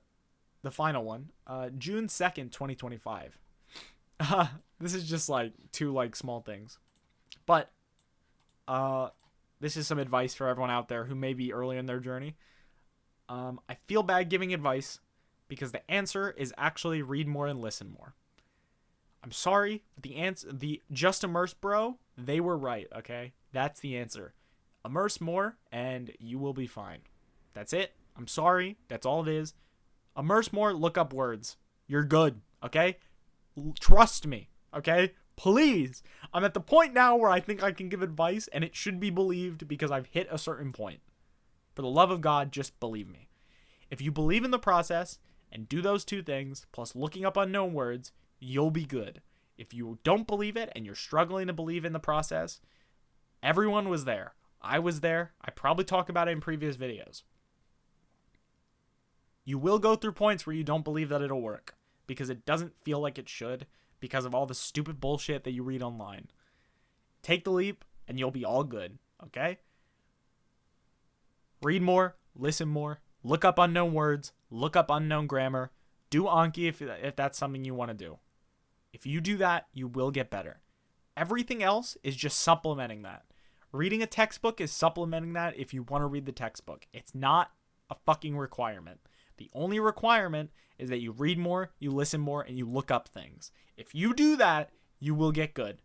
the final one. June 2nd, 2025. This is just like two like small things. But this is some advice for everyone out there who may be early in their journey. I feel bad giving advice because the answer is actually read more and listen more. I'm sorry, but the just immerse bro, they were right, okay? That's the answer. Immerse more and you will be fine. That's it. I'm sorry. That's all it is. Immerse more, look up words. You're good, okay? Trust me, okay? Please. I'm at the point now where I think I can give advice and it should be believed because I've hit a certain point. For the love of God, just believe me. If you believe in the process and do those two things, plus looking up unknown words, you'll be good. If you don't believe it and you're struggling to believe in the process, everyone was there. I was there. I probably talk about it in previous videos. You will go through points where you don't believe that it'll work because it doesn't feel like it should because of all the stupid bullshit that you read online. Take the leap and you'll be all good, okay? Read more, listen more, look up unknown words, look up unknown grammar, do Anki if that's something you want to do. If you do that, you will get better. Everything else is just supplementing that. Reading a textbook is supplementing that if you want to read the textbook. It's not a fucking requirement. The only requirement is that you read more, you listen more, and you look up things. If you do that, you will get good.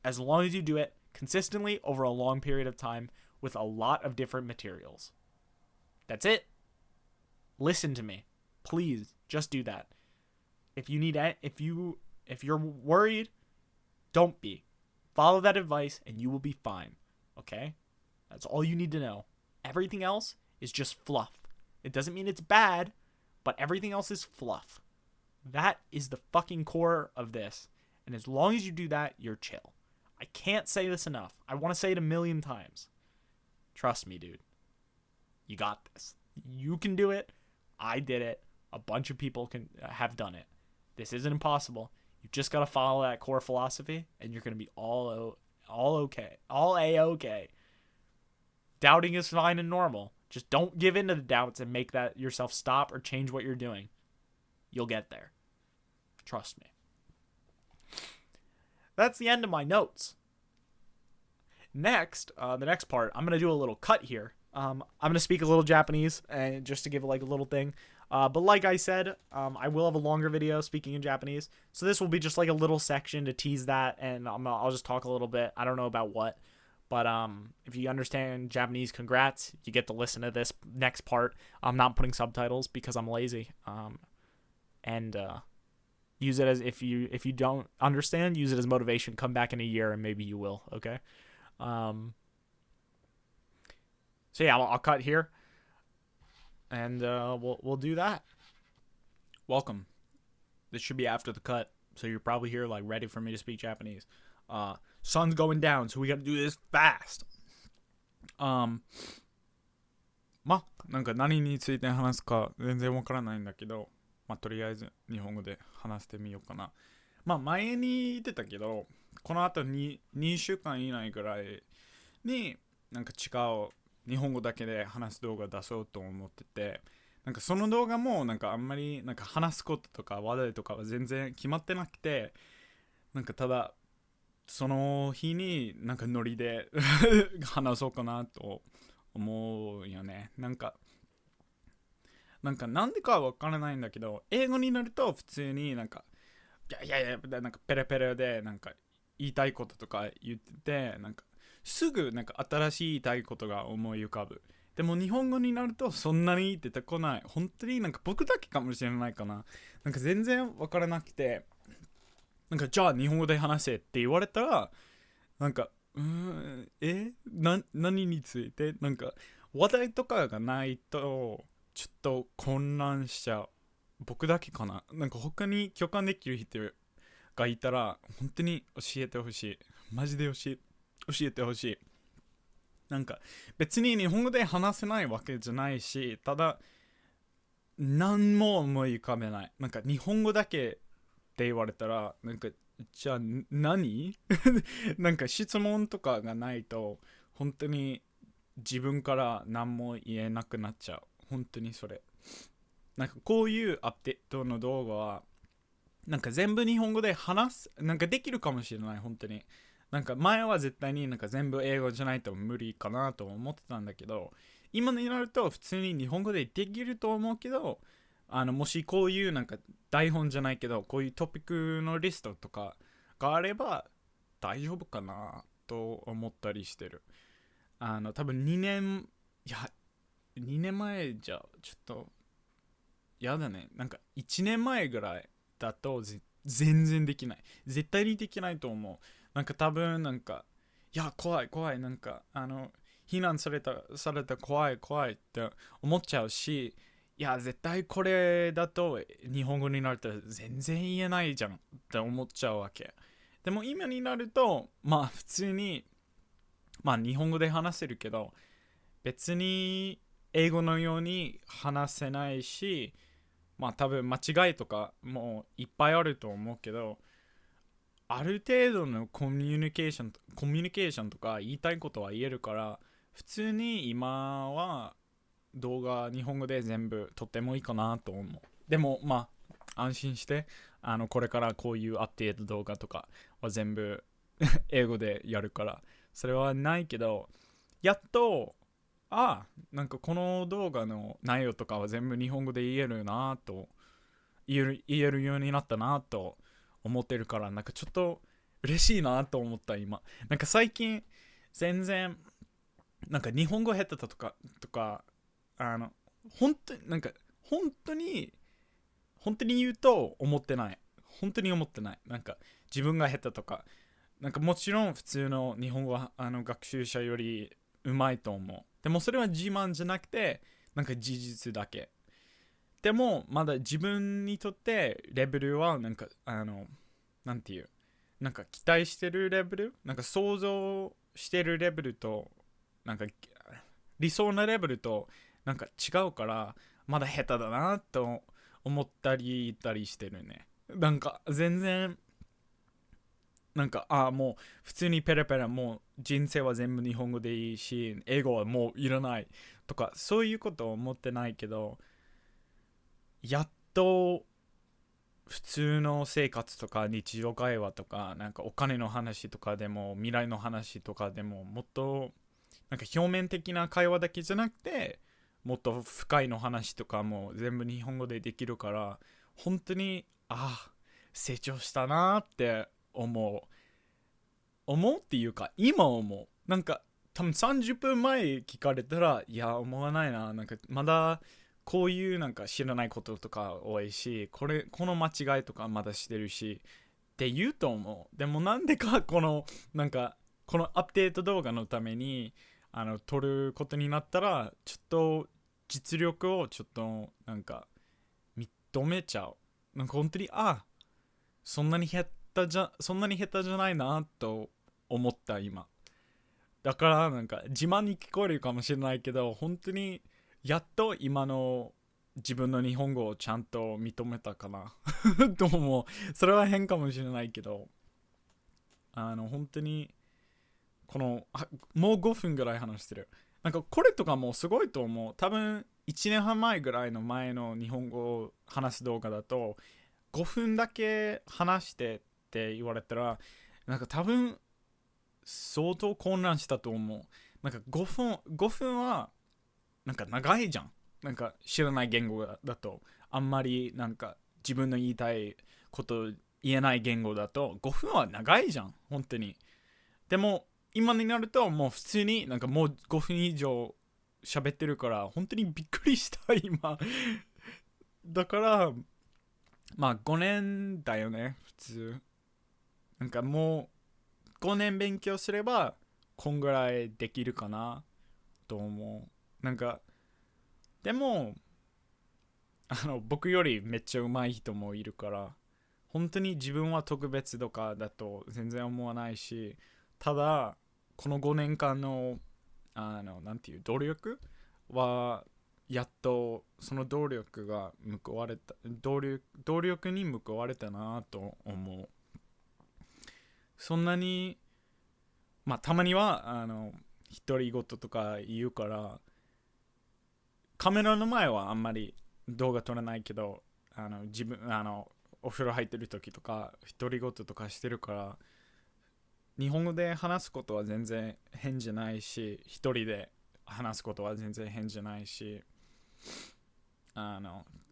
As long as you do it consistently over a long period of time with a lot of different materials. That's it. Listen to me. Please, just do that. If you're worried, don't be. Follow that advice and you will be fine. Okay? That's all you need to know. Everything else is just fluff. It doesn't mean it's bad, but everything else is fluff. That is the fucking core of this. And as long as you do that, you're chill. I can't say this enough. I want to say it a million times. Trust me, dude. You got this. You can do it. I did it. A bunch of people can have done it. This isn't impossible. You just got to follow that core philosophy and you're going to be all okay. All A-okay. Doubting is fine and normal. Just don't give in to the doubts and make that yourself stop or change what you're doing. You'll get there. Trust me. That's the end of my notes. Next, the next part, I'm going to do a little cut here. I'm going to speak a little Japanese and just to give like a little thing. But like I said, I will have a longer video speaking in Japanese. So this will be just like a little section to tease that. And I'll just talk a little bit. I don't know about what. But if you understand Japanese, congrats. You get to listen to this next part. I'm not putting subtitles because I'm lazy. And use it as if you don't understand, use it as motivation. Come back in a year and maybe you will. Okay. So yeah, I'll cut here. And we'll do that. Welcome. This should be after the cut. So you're probably here like ready for me to speak Japanese. Sun's going down, so we got to do this fast. まあなんか何について話すか全然わからないんだけど、まあとりあえず日本語で話してみようかな。まあ前に言ってたけど、この後に2週間以内ぐらいになんか違う日本語だけで話す動画出そうと思ってて、なんかその動画もなんかあんまりなんか話すこととか話題とかは全然決まってなくて、なんかただその日になんかノリで話そうかなと思うよね。なんかなんでかはわからないんだけど、英語になると普通になんかいやいやいや、なんかペラペラでなんか言いたいこととか言ってて、なんかすぐなんか新しい言いたいことが思い浮かぶ。でも日本語になるとそんなに出てこない。本当になんか僕だけかもしれないかな。なんか全然わからなくて、なんかじゃあ日本語で話せって言われたら、なんか何についてなんか話題とかがないとちょっと混乱しちゃう。僕だけかな。なんか他に共感できる人がいたら本当に教えてほしい。マジで教えてほしい。なんか別に日本語で話せないわけじゃないし、ただ何も思い浮かべない。なんか日本語だけって言われたら、なんかじゃあ何なんか質問とかがないと本当に自分から何も言えなくなっちゃう。本当にそれ。なんかこういうアップデートの動画はなんか全部日本語で話す、なんかできるかもしれない。本当になんか前は絶対になんか全部英語じゃないと無理かなと思ってたんだけど、今になると普通に日本語でできると思うけど、もしこういうなんか台本じゃないけどこういうトピックのリストとかがあれば大丈夫かなと思ったりしてる。多分いや2年前じゃちょっとやだね。なんか1年前ぐらいだと全然できない。絶対にできないと思う。なんか多分なんか、いや、怖い怖い。なんか、非難された怖い怖いって思っちゃうし、いや、絶対これだと日本語になると全然言えないじゃんって思っちゃうわけ。でも今になると、まあ普通に、まあ日本語で話せるけど、別に英語のように話せないし、まあ多分間違いとかもいっぱいあると思うけど、ある程度のコミュニケーションとか言いたいことは言えるから、普通に今は動画日本語で全部とってもいいかなと思う。でもまあ安心して、これからこういうアップデート動画とかは全部英語でやるから、それはないけど、やっとなんかこの動画の内容とかは全部日本語で言えるなと言えるようになったなと思ってるから、なんかちょっと嬉しいなと思った今。なんか最近全然なんか日本語下手だとかあの本当になんか本当に本当に言うと思ってない。本当に思ってない。なんか自分が下手とか、なんかもちろん普通の日本語学習者よりうまいと思う。でもそれは自慢じゃなくて、なんか事実だけ。でもまだ自分にとってレベルはなんかなんていう、なんか期待してるレベル、なんか想像してるレベルと、なんか理想なレベルとなんか違うから、まだ下手だなと思ったり言ったりしてるね。なんか全然なんかもう普通にペラペラ、もう人生は全部日本語でいいし英語はもういらないとかそういうことを思ってないけど、やっと普通の生活とか日常会話とかなんかお金の話とかでも未来の話とかでももっとなんか表面的な会話だけじゃなくて、もっと深いの話とかも全部日本語でできるから、本当に成長したなーって思うっていうか今思う。なんか多分30分前聞かれたらいや思わないな、なんかまだこういうなんか知らないこととか多いし、この間違いとかまだしてるしって言うと思う。でもなんでかなんかこのアップデート動画のために撮ることになったら、ちょっと実力をちょっとなんか認めちゃう。なんか本当にそんなに下手じゃないなと思った今。だからなんか自慢に聞こえるかもしれないけど、本当にやっと今の自分の日本語をちゃんと認めたかなと思う。それは変かもしれないけど、本当にこのもう5分ぐらい話してる。なんかこれとかもすごいと思う。多分1年半前ぐらいの前の日本語を話す動画だと5分だけ話してって言われたら、なんか多分相当混乱したと思う。なんか5分はなんか長いじゃん。なんか知らない言語だとあんまりなんか自分の言いたいこと言えない言語だと5分は長いじゃん本当に。でも今になるともう普通になんかもう5分以上喋ってるから本当にびっくりした今だからまあ5年だよね普通。なんかもう5年勉強すればこんぐらいできるかなと思う。なんかでも僕よりめっちゃ上手い人もいるから本当に自分は特別とかだと全然思わないし、ただこの5年間のなんていう努力はやっとその努力が報われた努力に報われたなと思う。そんなにまあたまには独り言とか言うからカメラの前はあんまり動画撮らないけど自分お風呂入ってる時とか独り言とかしてるから日本語で話すことは全然変じゃないし一人で話すことは全然変じゃないし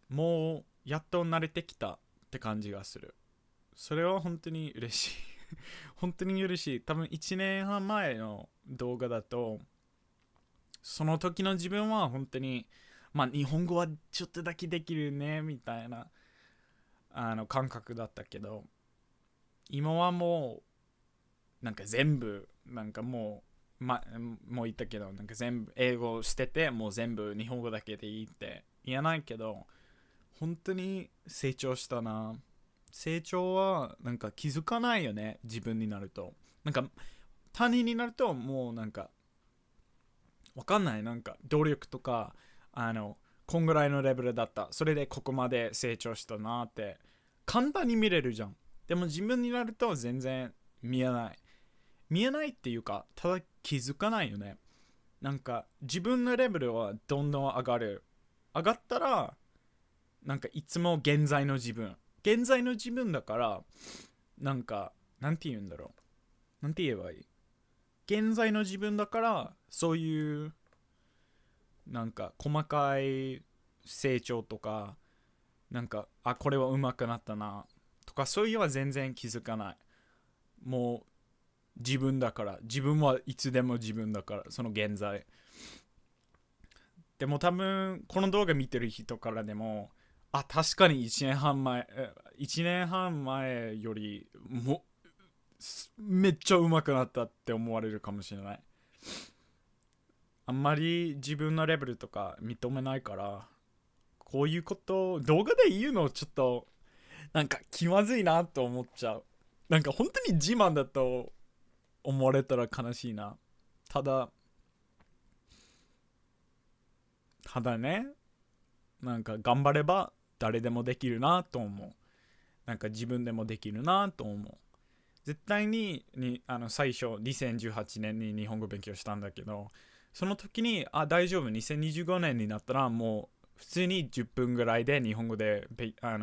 もうやっと慣れてきたって感じがする。それは本当に嬉しい本当に嬉しい。多分1年半前の動画だとその時の自分は本当にまあ日本語はちょっとだけできるねみたいな感覚だったけど、今はもうなんか全部なんかもう言ったけどなんか全部英語しててもう全部日本語だけでいいって言えないけど本当に成長したな。成長はなんか気づかないよね自分になると。なんか他人になるともうなんかわかんない。なんか努力とかこんぐらいのレベルだったそれでここまで成長したなって簡単に見れるじゃん。でも自分になると全然見えないっていうかただ気づかないよね。なんか自分のレベルはどんどん上がったらなんかいつも現在の自分だからなんかなんて言うんだろう、なんて言えばいい、現在の自分だからそういうなんか細かい成長とかなんかこれは上手くなったなとかそういうのは全然気づかない。もう自分だから自分はいつでも自分だからその現在。でも多分この動画見てる人からでも確かに1年半前よりもめっちゃ上手くなったって思われるかもしれない。あんまり自分のレベルとか認めないからこういうことを動画で言うのちょっとなんか気まずいなと思っちゃう。なんか本当に自慢だと思われたら悲しいな。ただね、なんか頑張れば誰でもできるなと思う。なんか自分でもできるなと思う。絶対に最初2018年に日本語勉強したんだけどその時に大丈夫2025年になったらもう普通に10分ぐらいで日本語で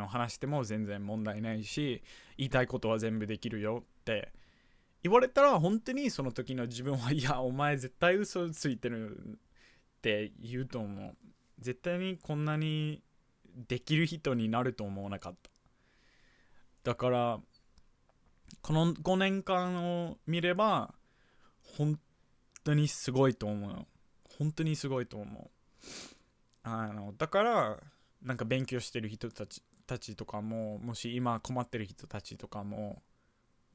話しても全然問題ないし言いたいことは全部できるよって言われたら本当にその時の自分はいやお前絶対嘘ついてるって言うと思う。絶対にこんなにできる人になると思わなかった。だからこの5年間を見れば本当にすごいと思う。本当にすごいと思う。だからなんか勉強してる人たちとかももし今困ってる人たちとかも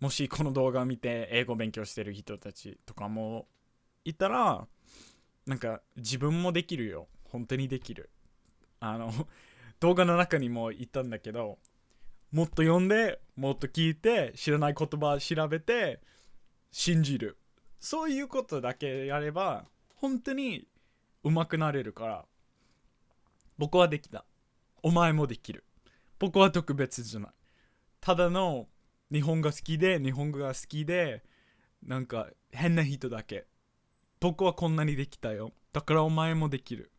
もしこの動画を見て英語勉強してる人たちとかもいたらなんか自分もできるよ。本当にできる。動画の中にも言ったんだけどもっと読んでもっと聞いて知らない言葉調べて信じる、そういうことだけやれば本当に上手くなれるから僕はできた。お前もできる。僕は特別じゃない。ただの日本が好きで、なんか変な人だけ。僕はこんなにできたよ。だからお前もできる。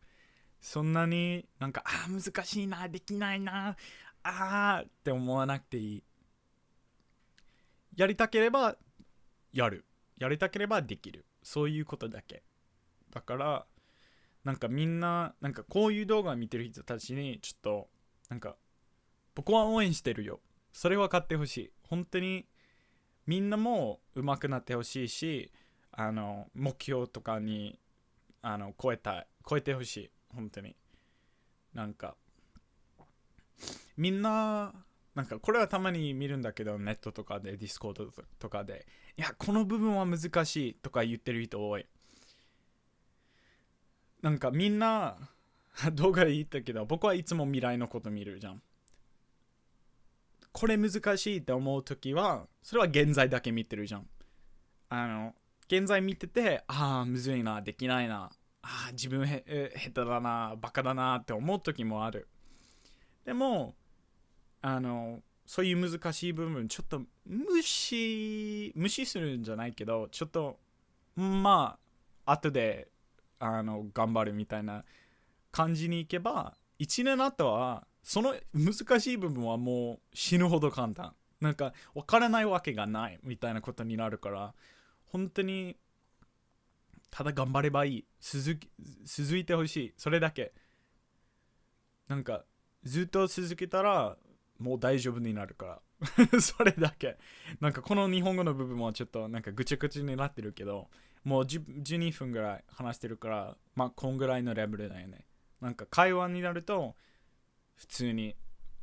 そんなになんか難しいな、できないな、って思わなくていい。やりたければやる。やりたければできる。そういうことだけ。だからなんかみんななんかこういう動画を見てる人たちにちょっとなんか僕は応援してるよ。それは買ってほしい。本当にみんなも上手くなってほしいし、目標とかに超えてほしい。本当になんかみんななんかこれはたまに見るんだけど、ネットとかでディスコードとかで、いやこの部分は難しいとか言ってる人多い。なんかみんな動画で言ったけど、僕はいつも未来のこと見るじゃん。これ難しいって思うときはそれは現在だけ見てるじゃん。現在見てて、むずいな、できないな、自分下手だな、バカだなって思うときもある。でもそういう難しい部分ちょっと無視するんじゃないけど、ちょっとまあ後で頑張るみたいな感じにいけば、1年後はその難しい部分はもう死ぬほど簡単、なんか分からないわけがないみたいなことになるから、本当にただ頑張ればいい。続いてほしい。それだけ。なんかずっと続けたらもう大丈夫になるからそれだけ。なんかこの日本語の部分はちょっとなんかぐちゃぐちゃになってるけど、もう12分ぐらい話してるから、まあこんぐらいのレベルだよね。なんか会話になると普通に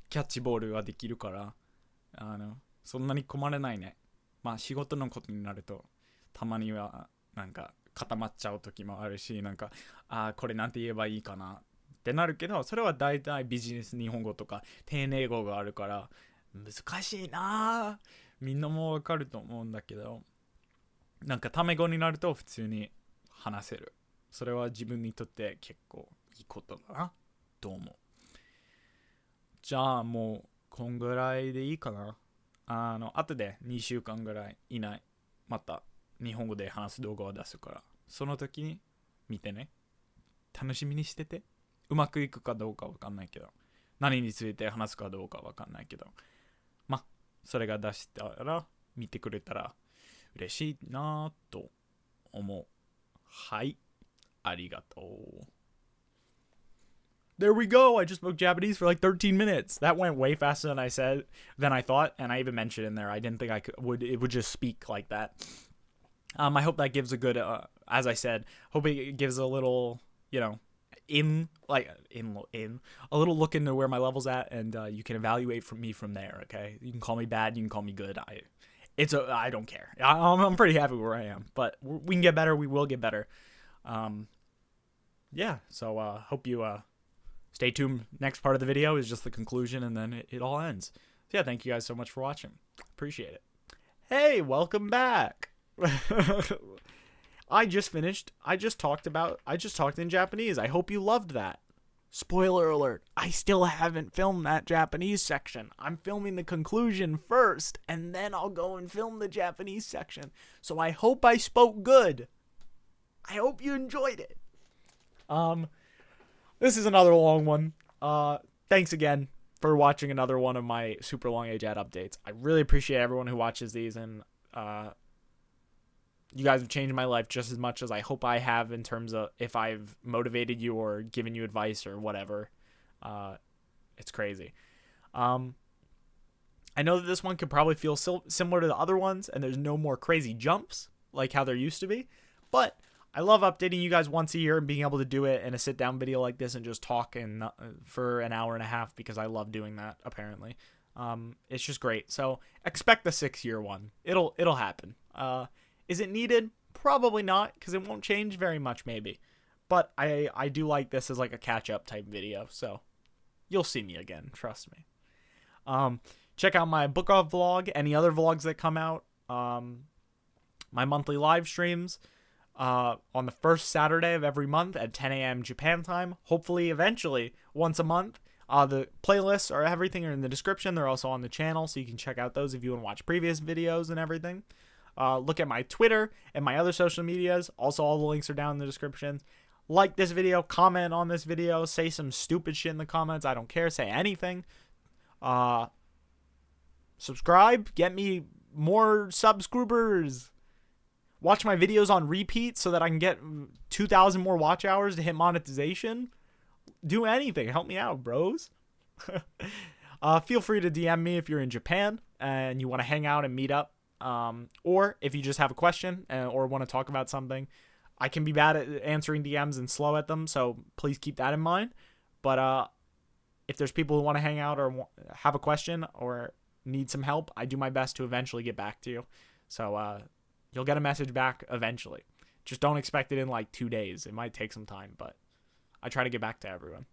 キャッチボールができるから、そんなに困らないね。まあ仕事のことになるとたまにはなんか固まっちゃう時もあるし、なんかこれなんて言えばいいかなってなるけど、それは大体ビジネス日本語とか丁寧語があるから難しいな。みんなもわかると思うんだけど、なんかタメ語になると普通に話せる。それは自分にとって結構いいことだなと思う。じゃあもうこんぐらいでいいかな。後で2週間ぐらい以内また日本語で話す動画を出すから、その時に見てね。楽しみにしてて。うまくいくかどうかわかんないけど、何について話すかどうかわかんないけど、ま、それが出したら見てくれたら嬉しいなと思う。はい、ありがとう。There we go. I just spoke Japanese for like 13 minutes. That went way faster than I thought, and I even mentioned in there I didn't think it would just speak like that. I hope that gives a good, as I said, hope it gives a little, in a little look into where my level's at, and you can evaluate me from there. Okay, you can call me bad, you can call me good. I don't care. I'm pretty happy where I am, but we can get better. We will get better. Yeah. So hope you stay tuned. Next part of the video is just the conclusion, and then it all ends. So yeah, thank you guys so much for watching. Appreciate it. Hey, welcome back. I just talked in Japanese. I hope you loved that. Spoiler alert, I still haven't filmed that Japanese section. I'm filming the conclusion first, and then I'll go and film the Japanese section. So I hope I spoke good. I hope you enjoyed it. This is another long one. Thanks again for watching another one of my super long AJATT updates. I really appreciate everyone who watches these, and you guys have changed my life just as much as I hope I have, in terms of if I've motivated you or given you advice or whatever. It's crazy. I know that this one could probably feel similar to the other ones, and there's no more crazy jumps like how there used to be, but I love updating you guys once a year and being able to do it in a sit-down video like this and just talk for an hour and a half, because I love doing that, apparently. It's just great. So expect the 6-year one. It'll happen. Is it needed? Probably not, because it won't change very much, maybe. But I do like this as like a catch-up type video, so you'll see me again, trust me. Check out my book off vlog, any other vlogs that come out, my monthly live streams. on the first Saturday of every month at 10 a.m. Japan time. Hopefully, eventually, once a month. The playlists or everything are in the description. They're also on the channel, so you can check out those if you want to watch previous videos and everything. Look at my Twitter and my other social medias. Also, all the links are down in the description. Like this video, comment on this video, say some stupid shit in the comments. I don't care. Say anything. Subscribe. Get me more subscribers. Watch my videos on repeat so that I can get 2,000 more watch hours to hit monetization. Do anything. Help me out, bros. Feel free to DM me if you're in Japan and you want to hang out and meet up. Or if you just have a question or want to talk about something. I can be bad at answering DMs and slow at them, so please keep that in mind. But if there's people who want to hang out or have a question or need some help, I do my best to eventually get back to you. So you'll get a message back eventually. Just don't expect it in like 2 days. It might take some time, but I try to get back to everyone.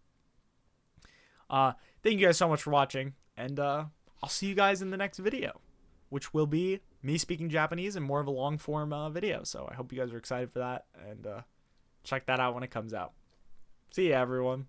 Thank you guys so much for watching, and I'll see you guys in the next video, which will be me speaking Japanese and more of a long form video. So I hope you guys are excited for that, and check that out when it comes out. See ya, everyone.